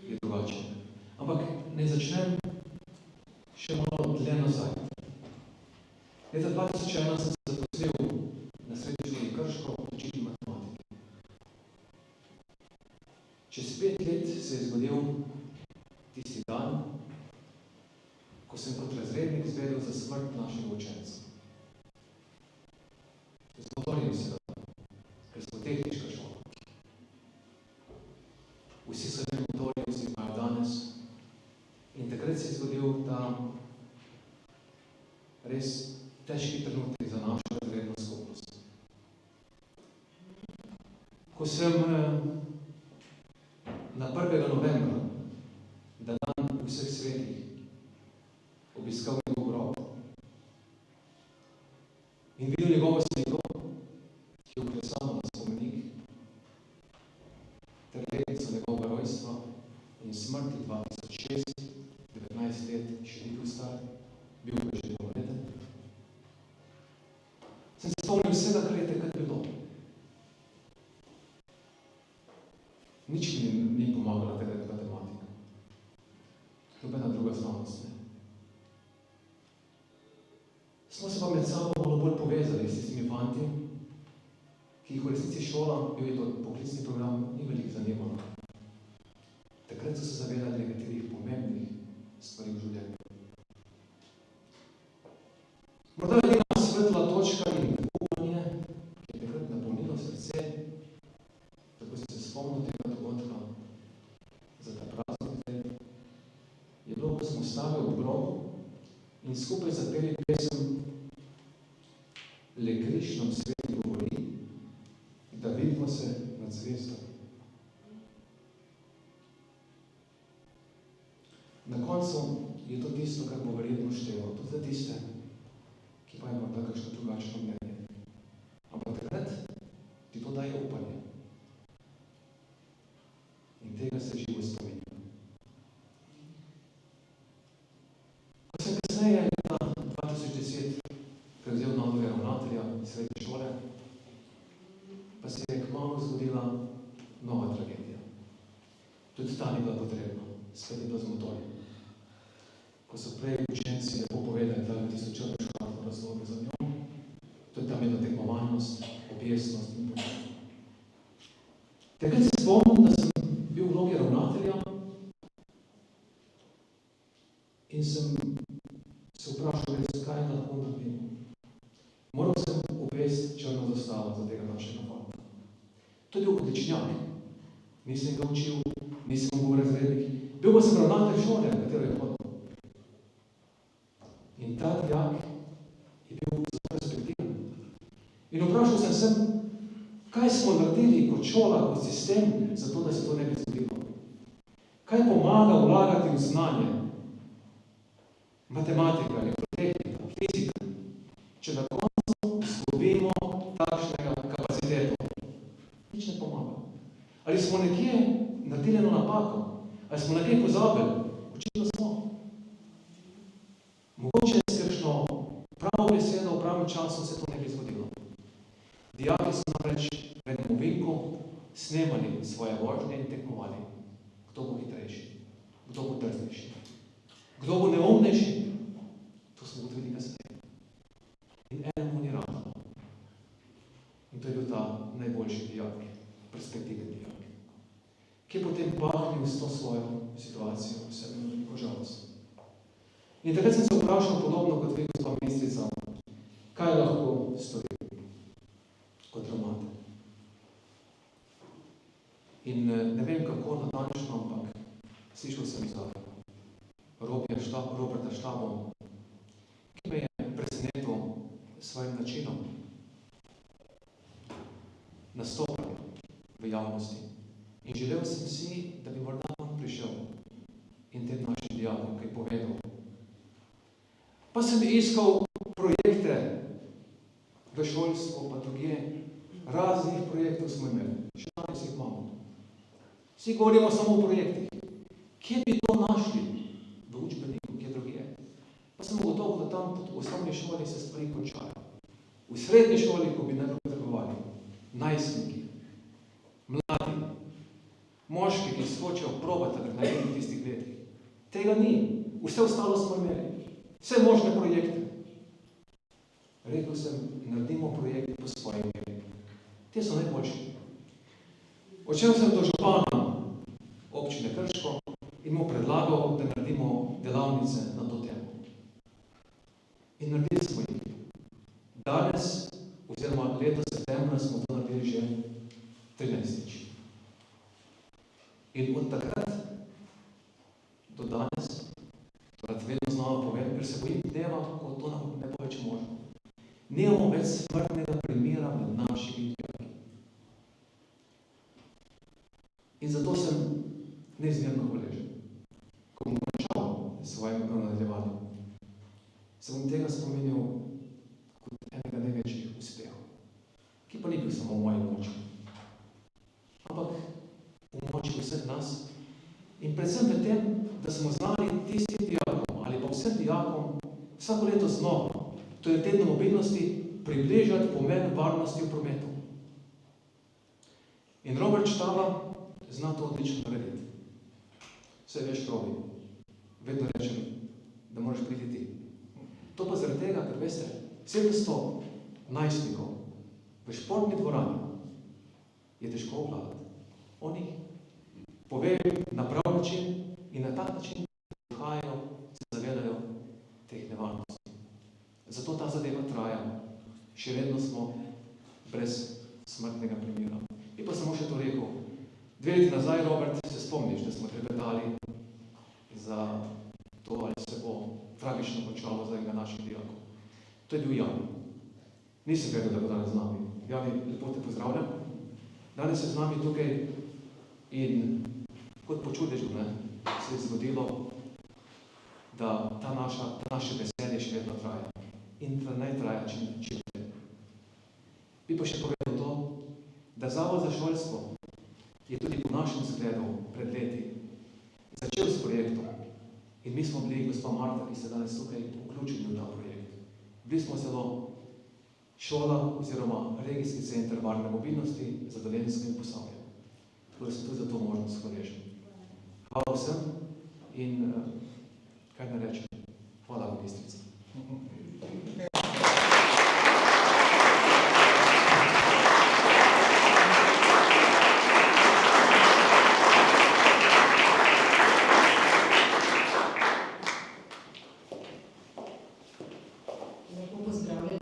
je drugače. Ampak ne začnem še malo dlje nazaj. Leta 2001 sem se zaposlil na Srednji šoli Krško učiti matematike. Čez 5 let se je zgodil tisti dan, ko sem kot razrednik izvedel za smrt našega učenca. Z motorjem seveda, ker smo tehnička šola. Vsi so imeli motorje, vsi imajo danes. In takrat se je zgodil ta res težki trenutek za našo razredno skupnost. Ko sem na 1. novembra, dan vseh svetih, obiskal njegov grob in videl njegovo sliko, ki je vklesana na spomenik, ter letnico njegovega rojstva in smrti 2006, 19 let, še ni bil star, bil pa že polnoleten. Sem se spomnil vsega, kar je takrat bilo. Nič mi ni pomagala takrat matematika. Nobena druga znanost, ne. Smo se pa med sabo malo bolj povezali s tistimi fanti, ki jih v resnici šola, bil je to poklicni program, ni veliko zanimalo. Takrat so se zavedali nekaterih pomembnih stvari v življenju. Morda je edina svetla točka in upanje, ki je takrat napolnilo srce, tako sem se spomnil tega dogodka za ta praznik, je bilo, ko smo stali ob grobu in skupaj zapeli pesem Le Krišnam svet govori, da vidimo se nad zvezdo. Na koncu je to tisto, kar bo verjetno štelo, tudi za tiste, ki pa imajo takšno drugačno mnenje. Ampak takrat ti to daje upanje. In tega se živo spominjam. Ko sem kasneje leta 2010 prevzel novega ravnatelja srednje šole, pa se je kmalu zgodila nova tragedija. Tudi ta ni bila potrebna, spet je bila z motorjem. Ko so prej učenci lepo povedali, Takrat se spomnim, da sem bil v vlogi ravnatelja in sem se vprašal, kaj lahko naredim. Moral sem uvesti črno zastavo za tega našega fanta. To je bil odličnjak. Nisem ga učil, nisem bil razrednik. Bil pa sem ravnatelj šole, v katero je hodil. In ta dijak je bil zelo perspektiven. In vprašal sem se, kaj smo naredili kot šola, kot sistem, zato da se to ne bi zgodilo. Kaj pomaga vlagati v znanje? Matematika, elektrotehnika, fizika. Če na koncu izgubimo takšnega kapaciteto, nič ne pomaga. Ali smo nekje naredili eno napako? Ali smo nekje pozabili? Očitno smo. Mogoče je kakšno pravo besedo v pravem času se to ne bi zgodilo. Dijaki so namreč pred mobilkom snemali svoje vožnje in tekmovali. Kdo bo hitrejši? Kdo bo drznejši? Kdo bo neumnejši? To smo ugotovili kasneje. In enemu ni rado. In to je bil ta najboljši dijak, perspektiven dijak, ki je potem pahnil s to svojo situacijo v sebi na veliko žalost. In takrat sem se vprašal podobno kot vi, gospa ministrica, kaj lahko storim kot ravnatelj. In ne vem kako natančno, ampak slišal sem za Roberta Štabom, ki me je presenetil s svojim načinom nastopanja v javnosti. In želel sem si, da bi morda on prišel in tem našim dijakom kaj povedal. Pa sem iskal projekte v šolstvu, pa drugje. Raznih projektov smo imeli. Še danes jih imamo. Vsi govorimo samo o projektih. Kje bi to našli? V učbeniku, kje drugje. Pa sem ugotovil, da tam v osnovni šoli se stvari končajo. V srednji šoli, ko bi najbolj potrebovali, najstniki, mladi, moški, ki skočijo probati v najbolj tistih letih. Tega ni. Vse ostalo smo imeli. Vse možne projekte. Rekel sem, naredimo projekte po svoji meri. Te so najboljši. Odšel sem do župana občine Krško in mu predlagal, da naredimo delavnice na to temo. In naredili smo jih. Danes, oziroma leto septembra, smo to naredili že 13. In od takrat do danes, torej vedno znova povem, ker se bojim dneva, ko to ne bo več možno. Nimamo več smrtnega primera med našimi dijaki. In zato sem neizmerno hvaležen. Ko bom končal svojim nadaljevanjem, se bom tega spomenil kot enega največjih uspehov, ki pa ni bil samo v moji moči, ampak v moči vseh nas in predvsem v tem, da smo znali tistim dijakom ali pa vsem dijakom vsako leto znova, to je tedno mobilnosti, približati pomen varnosti v prometu. In Robert Štaba zna to odlično narediti. Vse veš, Robi, vedno rečem, da moraš priti ti. To pa zaradi tega, ker veste, 700 najstnikov v športni dvorani je težko obvladati. Oni povejo na prav način in na tak način prihajajo, se zavedajo teh nevarnosti. Zato ta zadeva traja. Še vedno smo brez smrtnega primera. In pa samo še to rekel. 2 leti nazaj, Robert, se spomniš, da smo trebetali za to, ali se bo tragično končalo za enega naših dijakov. To je bil Jan. Nisem vedel, da bo danes z nami. Jani, lepo te pozdravljam. Danes je z nami tukaj in kot po čudežu, se je zgodilo, da naše veselje še vedno traja. In da naj traja čim prej. Bi pa še povedal to, da Zavod za šolstvo je tudi po našem zgledu pred leti začel s projektom. In mi smo bili, gospa Marta, ki ste danes tukaj, vključeni v ta projekt. Bili smo celo šola oziroma regijski center varne mobilnosti za Dolenjsko in Posavje. Tako da sem tudi za to možnost hvaležen. Hvala vsem in kaj ne rečem? Hvala, ministrica.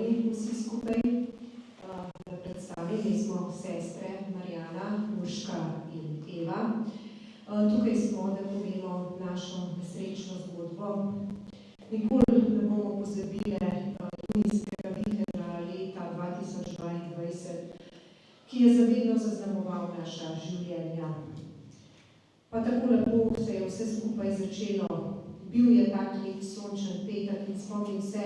pozdravljeni vsi skupaj. Predstavljeni smo sestre Marjana, Urška in Eva. Tukaj smo, da povemo našo nesrečno zgodbo. Nikoli ne bomo pozabile junijskega vikenda leta 2022, ki je zavedno zaznamoval naša življenja. Pa tako lepo se je vse skupaj začelo. Bil je tak lep sončen petek in spomnim se,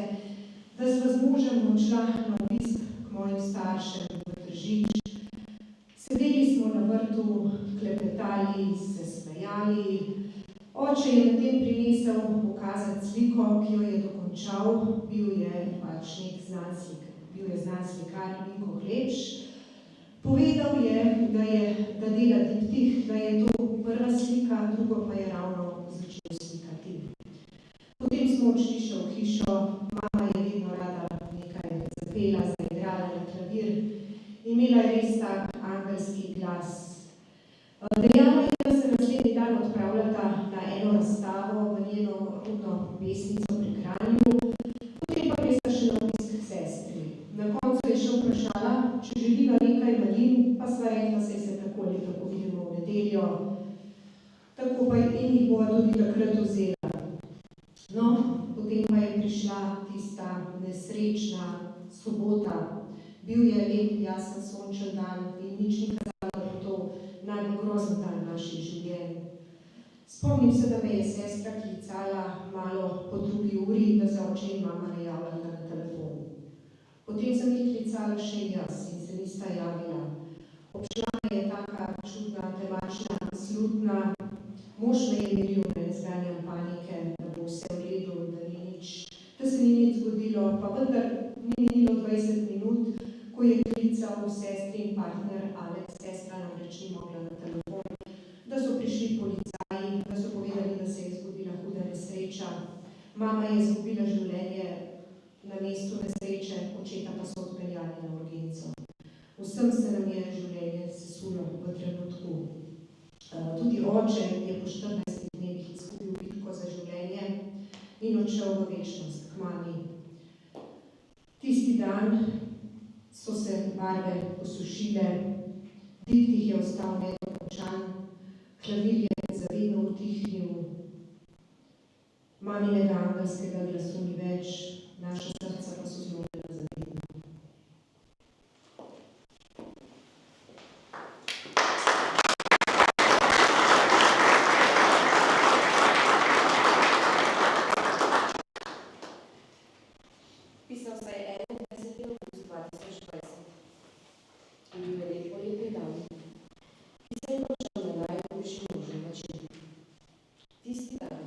da sva z možem odšla na obisk k mojim staršem v Tržič. Sedeli smo na vrtu, klepetali, se smejali. Oče je medtem prinesel pokazati sliko, ki jo je dokončal. Bil je pač nek znan slikar Vinko Klepš. Povedal je, da dela diptih, da je to prva slika, drugo pa je ravno začel slikati. Potem smo odšli še v hišo, mama je vedno rada nekaj zapela, zaigrala na klavir. Imela je res tak angelski glas. Dejala je, da se naslednji dan odpravljata na eno razstavo v njeno rodno pesnico pri Kranju, potem pa gresta še na obisk k sestri. Na koncu je še vprašala, če želiva nekaj malin, pa sva rekla, saj se tako ali tako vidimo v nedeljo. Tako pa in jih bova tudi takrat vzela. No, potem pa je prišla tista nesrečna sobota. Bil je lep, jasen, sončen dan in nič ni kazalo, da bo to najbolj grozen dan naših življenj. Spomnim se, da me je sestra klicala malo po 2. uri, da se oče in mama ne javljata na telefon. Potem sem jih klicala še jaz in se nista javila. Obšla me je taka čudna, temačna, slutna. Mož me je miril, da ne zganjam panike, da bo vse v redu, da se ni nič zgodilo, pa vendar ni minilo 20 minut, ko je klical sestrin partner Aleks, sestra namreč ni mogla na telefon, da so prišli policaji, da so povedali, da se je zgodila huda nesreča. Mama je izgubila življenje na mestu nesreče, očeta pa so odpeljali na urgenco. Vsem se nam je življenje sesulo v trenutku. Tudi oče je po 14 dnevih izgubil bitko za življenje in odšel v večnost k mami. Tisti dan so se barve posušile, diptih je ostal nedokončan, klavir je zavedno utihnil. Maminega angelskega glasu ni več, naša srca pa so zlomljena zavedno. Pisal se je 21. avgust 2020. Bil je lep poletni dan, ki se je končal na najboljši možen način. Tisti dan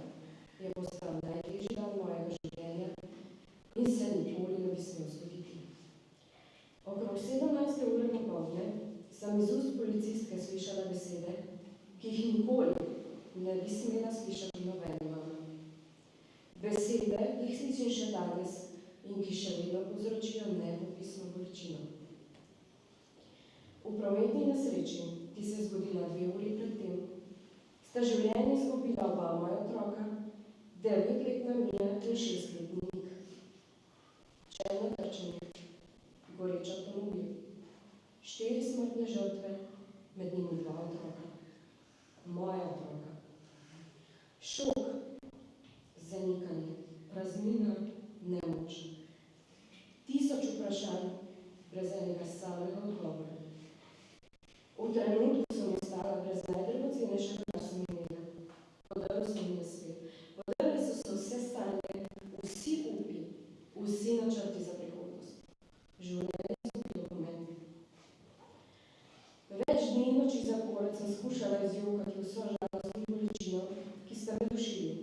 je postal najtežji dan mojega življenja in se nikoli ne bi smel zgoditi. Okrog 17. ure popoldne sem iz ust policistke slišala besede, ki jih nikoli ne bi smela slišati nobena mama. Besede, ki jih slišim še danes in ki še vedno povzročijo nepopisno bolečino. V prometni nesreči, ki se je zgodila 2 uri pred tem, sta življenje izgubila oba moja otroka, 9-letna Mija in 6-letni Nik. Čelno trčenje, goreč avtomobil, 4 smrtne žrtve, med njimi 2 otroka. Moja otroka. Šok, zanikanje, praznina, nemoč. 1000 vprašanj, brez enega samega odgovora. V trenutku sem ostala brez najdragocenejšega, kar sem imela. Podrl sem na svet. Podrli so se vse sanje, vsi upi, vsi načrti za prihodnost. Življenje je izgubilo pomen. Več dni in noči zapored sem skušala izjokati vso žalost in bolečino, ki sta me dušili.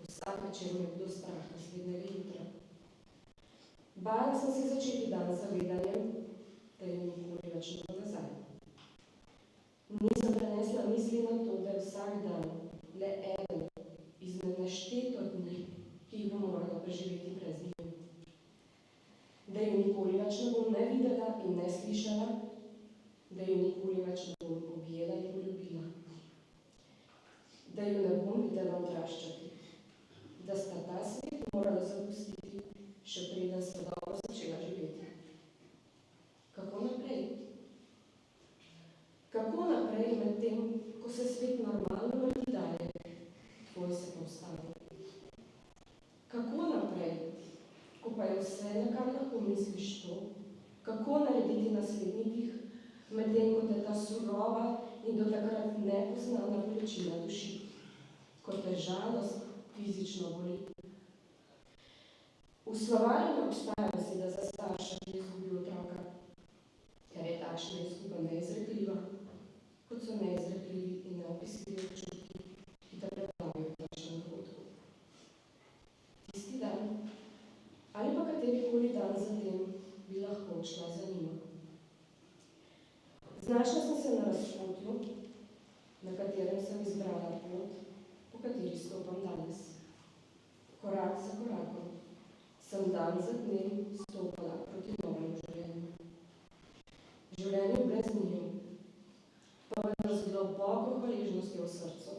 Vsak večer mi je bilo strah naslednjega jutra. Bala sem se začeti dan z zavedanjem, da je nikoli več ne bo nazaj. Nisem prenesla misli na to, da je vsak dan le eden izmed nešteto dni, ki jih bom morala preživeti brez nje. Da jo nikoli več ne bom ne videla in ne slišala, da jo nikoli več ne bom objela in poljubila. Da jo ne bom videla odraščati. Da sta ta svet morala zapustiti, še preden sta dobro je vse, na kar lahko misliš to, kako narediti naslednji dih, medtem ko te ta surova in do takrat nepoznana bolečina duši, ko te žalost fizično boli. V slovarju ne obstaja beseda za starša, ki je izgubil otroka, ker je takšna izguba neizrekljiva, kot so neizrekljivi in neopisljivi občutki, ki te preplavljajo v takšnem dogodku. Tisti dan, ali pa katerikoli dan zatem, bi lahko odšla za njima. Znašla sem se na razpotju, na katerem sem izbrala pot, po kateri stopam danes. Korak za korakom sem dan za dnem stopala proti novemu življenju. Življenju brez njiju, pa vendar z globoko hvaležnostjo v srcu,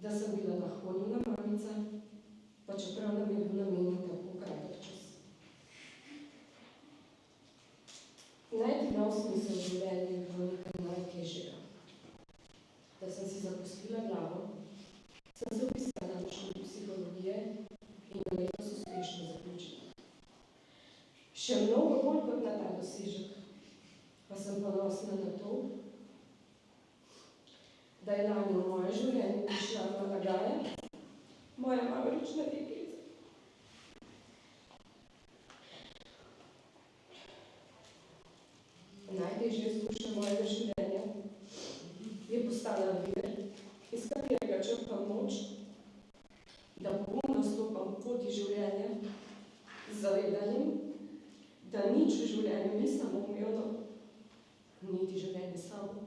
da sem bila lahko njuna mamica, pa čeprav nam je bil namenjen tako kratek čas. Najti nov smisel življenja je bilo nekaj najtežjega. Da sem si zapustila glavo, sem se vpisala na študij psihologije in ga letos uspešno zaključila. Še mnogo bolj kot na ta dosežek, pa sem ponosna na to, da je lani v moje življenje prišla Ana Gaja, moja mavrična deklica. Najtežja izkušnja mojega življenja je postala vir, iz katerega črpam moč, da pogumno stopam v poti življenja z zavedanjem, da nič v življenju ni samoumevno, niti življenje samo.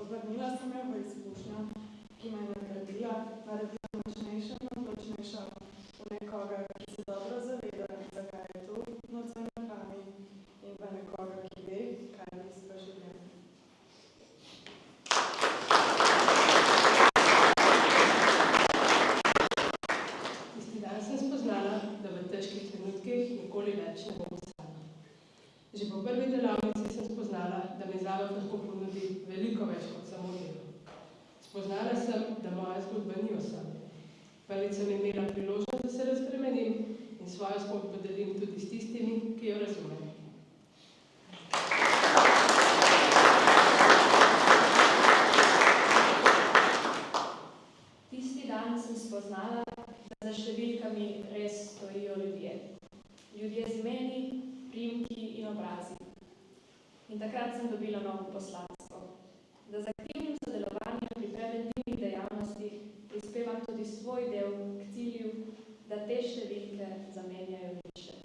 Obrnila sem jo v izkušnjo, ki me je nagradila, naredila močnejša in odločnejša v nekoga, ki se dobro zaveda, zakaj je tu nocoj med vami, in v nekoga, ki ve, kaj je bistvo življenja. Tisti dan sem spoznala, da v težkih trenutkih nikoli več ne bom sama. Že po prvi delavnici sem spoznala, da mi zavod lahko ponudi veliko več kot samo delo. Spoznala sem, da moja zgodba ni osamljena. Prvič sem imela priložnost, da se razbremenim in svojo zgodbo delim tudi s tistimi, ki jo razumejo. Tisti dan sem spoznala, da za številkami res stojijo ljudje. Ljudje z imeni, priimki in obrazi. In takrat sem dobila novo poslanstvo, da z aktivnim sodelovanjem pri preventivnih dejavnostih prispevam tudi svoj del k cilju, da te številke zamenjajo ničle.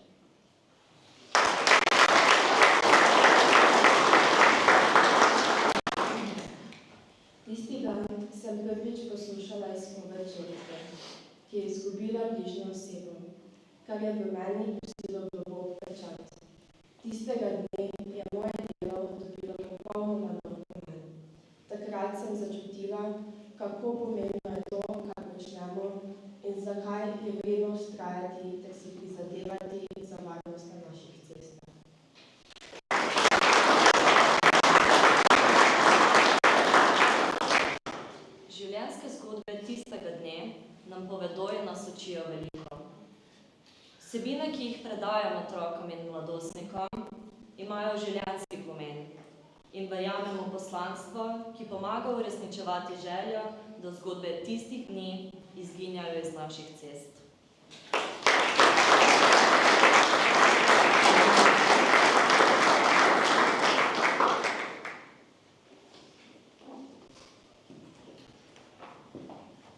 Tisti dan sem prvič poslušala izpoved žrtve, ki je izgubila bližnjo osebo, kar je v meni pustilo globok pečat. Tistega dne je moje delo dobilo popolnoma nov pomen. Takrat sem začutila, kako pomembno je to, kar počnemo in zakaj je vredno vztrajati ter si prizadevati za varnost na naših cestah. Življenjske zgodbe tistega dne nam povedo in nas učijo veliko. Vsebine, ki jih predajam otrokom in mladostnikom, imajo življenjski pomen in verjamemo poslanstvo, ki pomaga uresničevati željo, da zgodbe tistih dni izginjajo iz naših cest.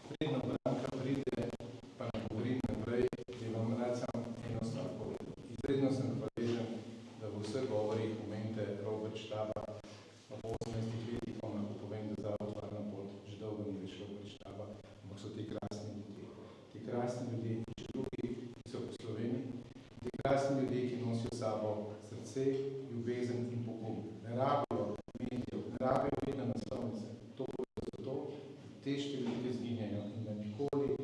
Predno Branka pride, pa ne govorim naprej, bi vam rad sam eno stvar povedal. Izredno sem hvaležen, da v vseh govorih omenite Robert Štaba. Po 18 letih vam lahko povem, da Zavod Varna pot že dolgo ni več Robert Štaba, ampak so ti krasni ljudje. Ti krasni ljudje, še drugi, ki so po Sloveniji, ti krasni ljudje, ki nosijo sabo srce, ljubezen in pogum. Ne rabijo medijev, ne rabijo vedno naslovnice. To povedo zato, da te številke zginjajo in da nikoli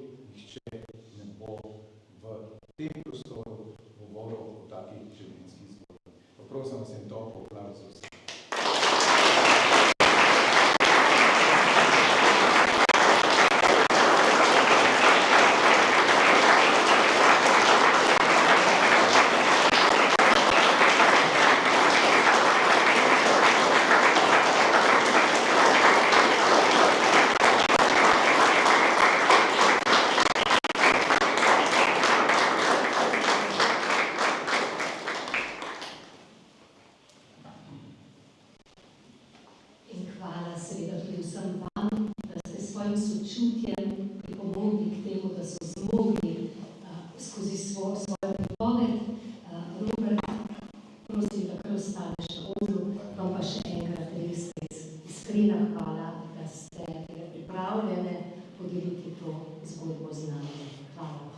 zgodbo z nami. Hvala.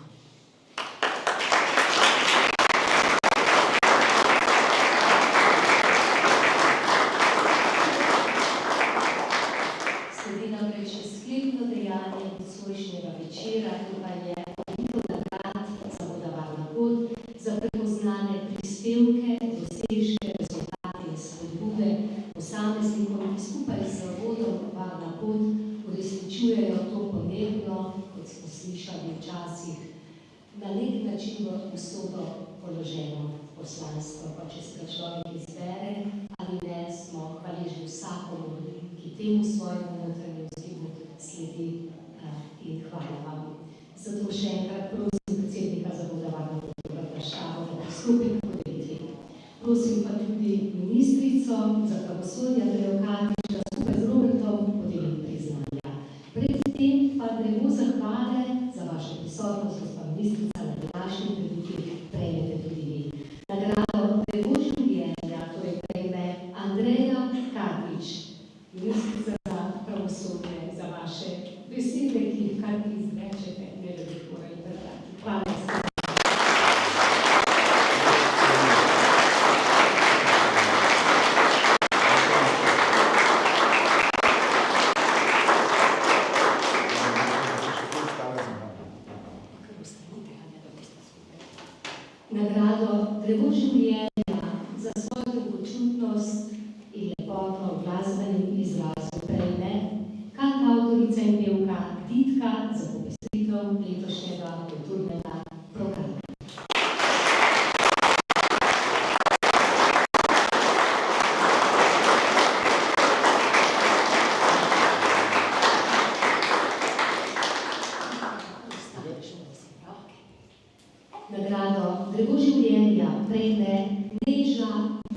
Sledi namreč sklepno dejanje nocojšnjega večera, ki pa je podelitev nagrad za Vodovarna pot, za prepoznane prispevke, dosežke, rezultate in spodbude posameznikom, ki skupaj z Zavodom Varna pot uresničujejo to pomembno, kot smo slišali včasih, na nek način v usodo položeno poslanstvo. Pa če se človek izbere ali ne, smo hvaležni vsakomur, ki temu svojemu notranjemu vzgibu sledi, in hvala vam. Zato še enkrat prosim predsednika Zavoda Varna pot Vrščavo, da pristopi k podelitvi. Prosim pa tudi ministrico za pravosodje Andrejo Katič, da skupaj z Robertom podeli priznanja. Predtem pa drevo zahvale za vašo prisotnost, gospa ministrica, na današnji prireditvi prejmete tudi vi. Nagrado drevo življenja torej prejme Andreja Katič, ministrica za pravosodje, za vaše besede, ki jih kar izrečete, ne da bi jih morali prebrati. Hvala se. Nagrado drevo življenja za svojo dolgočutnost in lepoto v glasbenem izrazu prejme kantavtorica in pevka Ditka za popestritev letošnjega kulturnega programa. Nagrado drevo življenja prejme Neža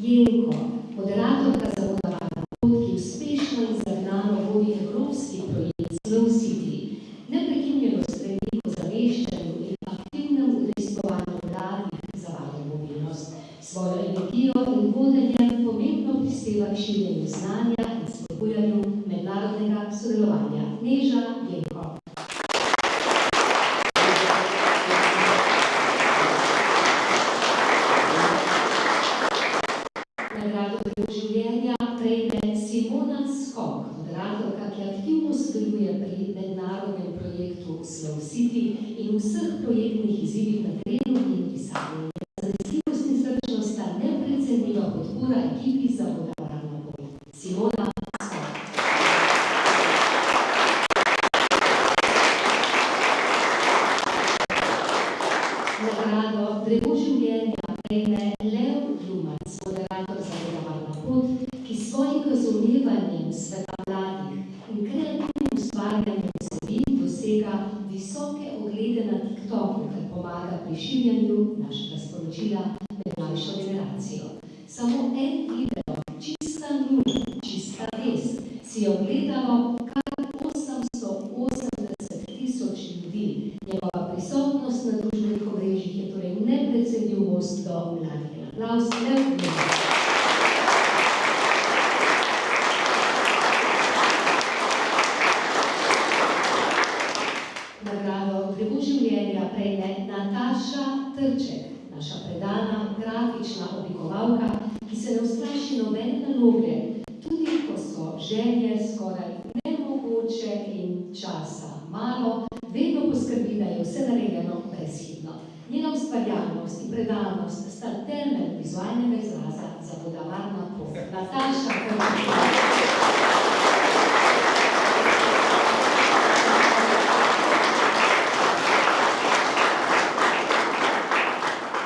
Jenko, moderatorka Zavoda Varna pot, ki uspešno in zagnano vodi evropski projekt Slow City, neprekinjeno stremi k ozaveščanju in aktivnem udejstvovanju mladih za varno mobilnost. Svojo energijo in vodenjem pomembno prispeva k širjenju znanja in spodbujanju mednarodnega sodelovanja. Neža Jenko. Nagrado drevo življenja prejme Simona Skok, moderatorka, ki aktivno sodeluje pri mednarodnem projektu Slow City in vseh projektnih izzivih na terenu in pisanju. Zanesljivost in srčnost sta neprecenljiva podpora ekipi Zavoda Varna pot. Simona Skok. Nagrado drevo življenja prejme Lev Glumac, moderator Zavoda Varna pot, ki s svojim razumevanjem sveta mladih in kreativnim ustvarjanjem vsebin dosega visoke oglede na TikToku, kar pomaga pri širjenju našega sporočila med mlajšo generacijo. Samo en video, čista nula, čista res, si je ogledalo kar 880 tisoč ljudi. Njegova prisotnost na družbenih omrežjih je torej neprecenljiv most do mladih. Aplavz, Lev Glumac. Nagrado drevo življenja prejme Nataša Trček, naša predana grafična oblikovalka, ki se ne ustraši nobene naloge, tudi ko so želje skoraj nemogoče in časa malo, vedno poskrbi, da je vse narejeno brezhibno. Njena ustvarjalnost in predanost sta temelj vizualnega izraza Zavoda Varna pot. Nataša Trček.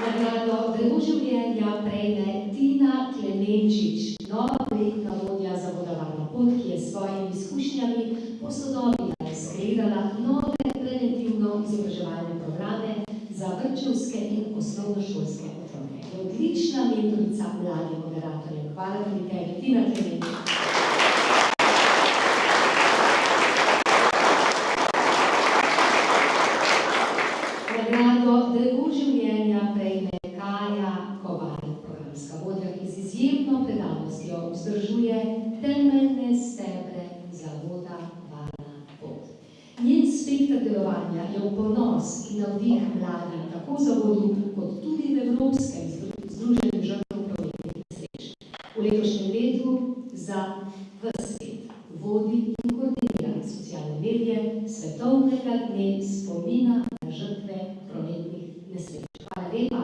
Nagrado drevo življenja prejme Tina Klemenčič, nova projektna vodja Zavoda Varna pot, ki je s svojimi izkušnjami posodobila in skreirala nove preventivno-izobraževalne programe za vrtčevske in osnovnošolske otroke. Je odlična mentorica mladim moderatorjem. Hvala tudi tebi, Tina Klemenčič. Nagrado drevo življenja prejme Kaja Kovar, programska vodja, ki z izjemno predanostjo vzdržuje temeljne stebre Zavoda Varna pot. Njen spekter delovanja ponos in navdih mladim, tako v zavodu, kot tudi v Evropskem združenju žrtev prometnih nesreč. V letošnjem letu za ves svet vodi in koordinira socialne medije Svetovnega dne spomina na žrtve prometnih nesreč. Hvala lepa.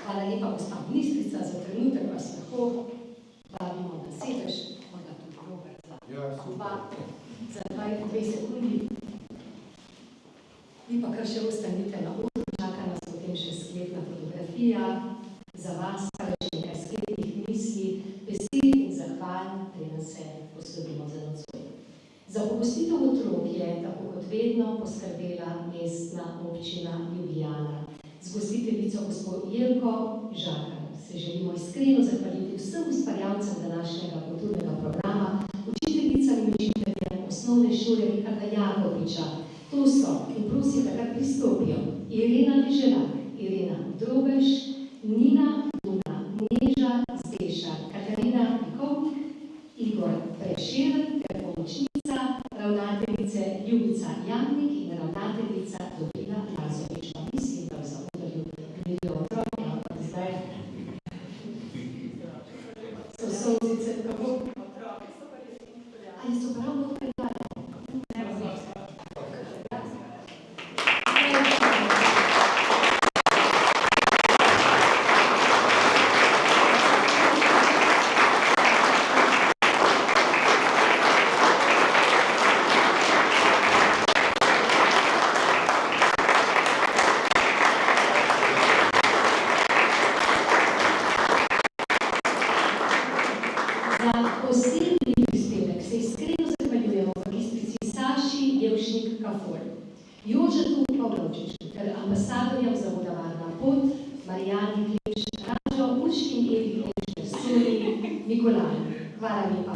Hvala lepa, gospa ministrica, za trenutek vas lahko vabimo na sedež, morda tudi Robert za 2 sekundi. Vi pa kar še ostanite na odru, čaka nas potem še sklepna fotografija za vas, kar je še nekaj sklepnih misli, besed in zahval, preden se poslovimo za nocoj. Za popustitev otrok je, tako kot vedno, poskrbela mestna občina Ljubljana. Z gostiteljico gospod Jelko Žakar se želimo iskreno zahvaliti vsem ustvarjalcem današnjega kulturnega programa, učiteljicam in učiteljem osnovne šole Richarda Jakobiča. To so, in prosim, da kar pristopijo, Irena Deželak, Irena Drobež, Nina Luna, Neža Zdešar, Katarina Pikovnik, Igor Prešeren, ter pomočnica ravnateljice Ljubica Jamnik in ravnateljica Dobrina Lazovič. Pa mislim, da v zavodorju vidijo otroke, ampak zdaj so solzice kako? Ali so pravno odpeljali? Jožetu Pavlovčiču ter ambasadorjem Zavoda Varna pot, Marijani Klemš Ražo, Urški in Evi Klemš Soli, Nikolaj. Hvala lepa.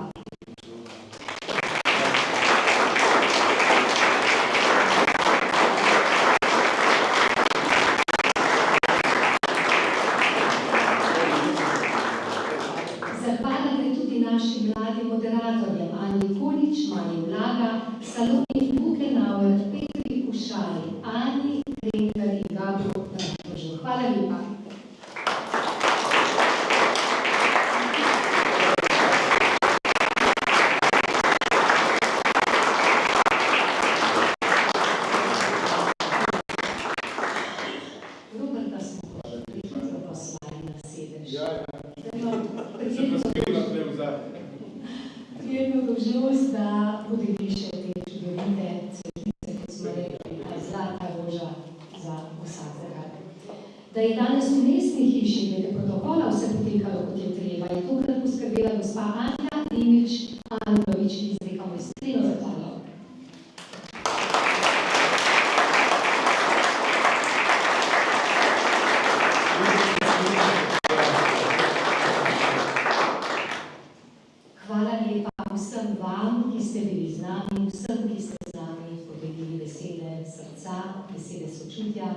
Zahvala gre tudi našim mladim moderatorjem Ani Količ, Mani Vlaga, Saloni Bukenauer, Petri Ušaj, Ani Krenkar in Gabro Ražo. Hvala lepa. Roberta smo prehitro poslali na sedež. Prijetno dolžnost, da podeli še te čudovite cvetlice, kot smo rekli, zlata roža za vsakoga. Da je danes v mestni hiši glede protokola vse potekalo, kot je treba, je tokrat poskrbela gospa Anja Dimič Antovič, ki izrekamo iskreno zahvalo. Hvala lepa vsem vam, ki ste bili z nami, vsem, ki ste z nami podelili besede srca, besede sočutja.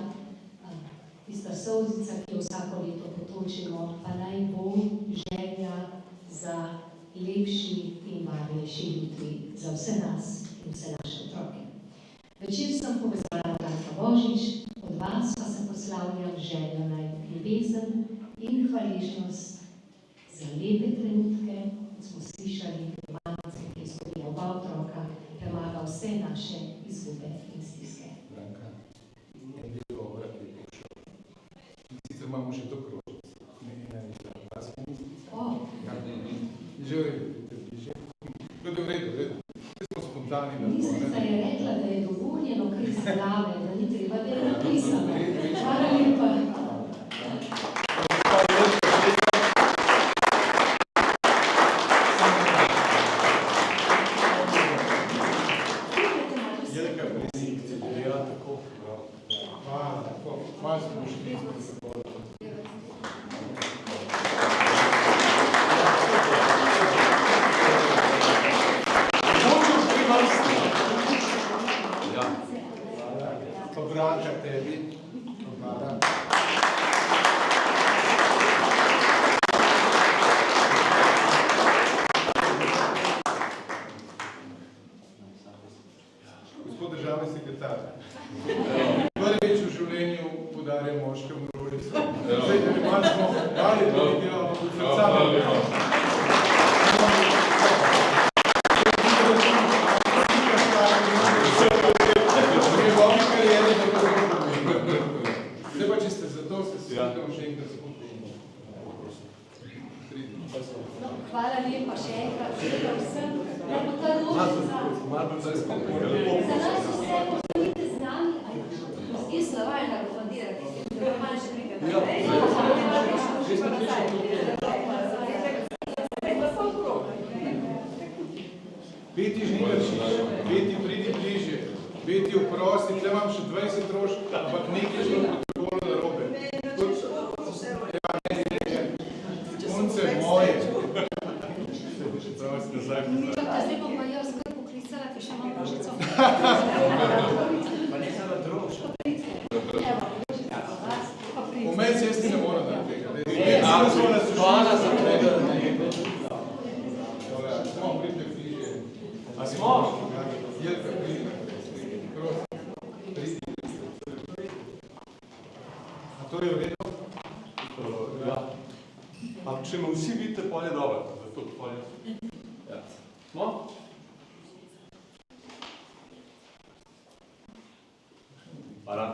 Tista solzica, ki jo vsako leto potočimo, pa naj bo želja za lepši in varnejši jutri za vse nas in vse naše otroke. Večer sem povezala Blanka Božič, od vas pa se poslavljam željo naj ljubezen in hvaležnost za lepe trenutke, kot smo slišali, mamice, ki izgubila oba otroka, premaga vse naše izgube in stiske. Branka, en del govora, ki je pošel. Sicer imamo še to krožic. Ena je za vas ministrica. Že v redu, že. Tudi v redu, v redu. Smo spontani. Ministrica je rekla, da je dovoljeno kar iz glave, da ni treba, da je napisano. Hvala lepa. Branka tebi, hvala. No, hvala lepa še enkrat vsem. Lepo ta ložica. Za nas vse postavite z nami. Jaz navajena komandirati. Malo še nekaj. Beti žnigarčiš, Beti pridi bližje, Beti oprosti, tle imam še 20 rož, ampak nekaj šlo protokolo narobe. Punce moje. Zdaj bom pa jaz kar poklicala, ti še imam nožico. Pa ne samo drož. Vmes jaz ti ne moram dati tega. Hvala za tega. Smo, pridite bližje. A smo? Jelka, pridite. A to je v redu? Ja. A če me vsi vidite, pol je dobro. Zato pol je. Ja. Smo? Hvala.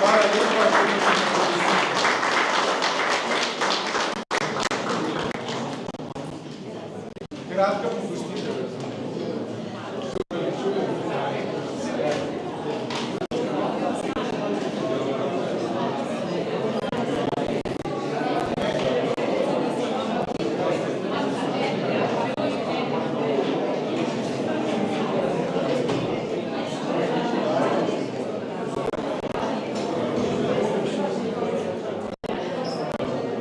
Hvala lepa.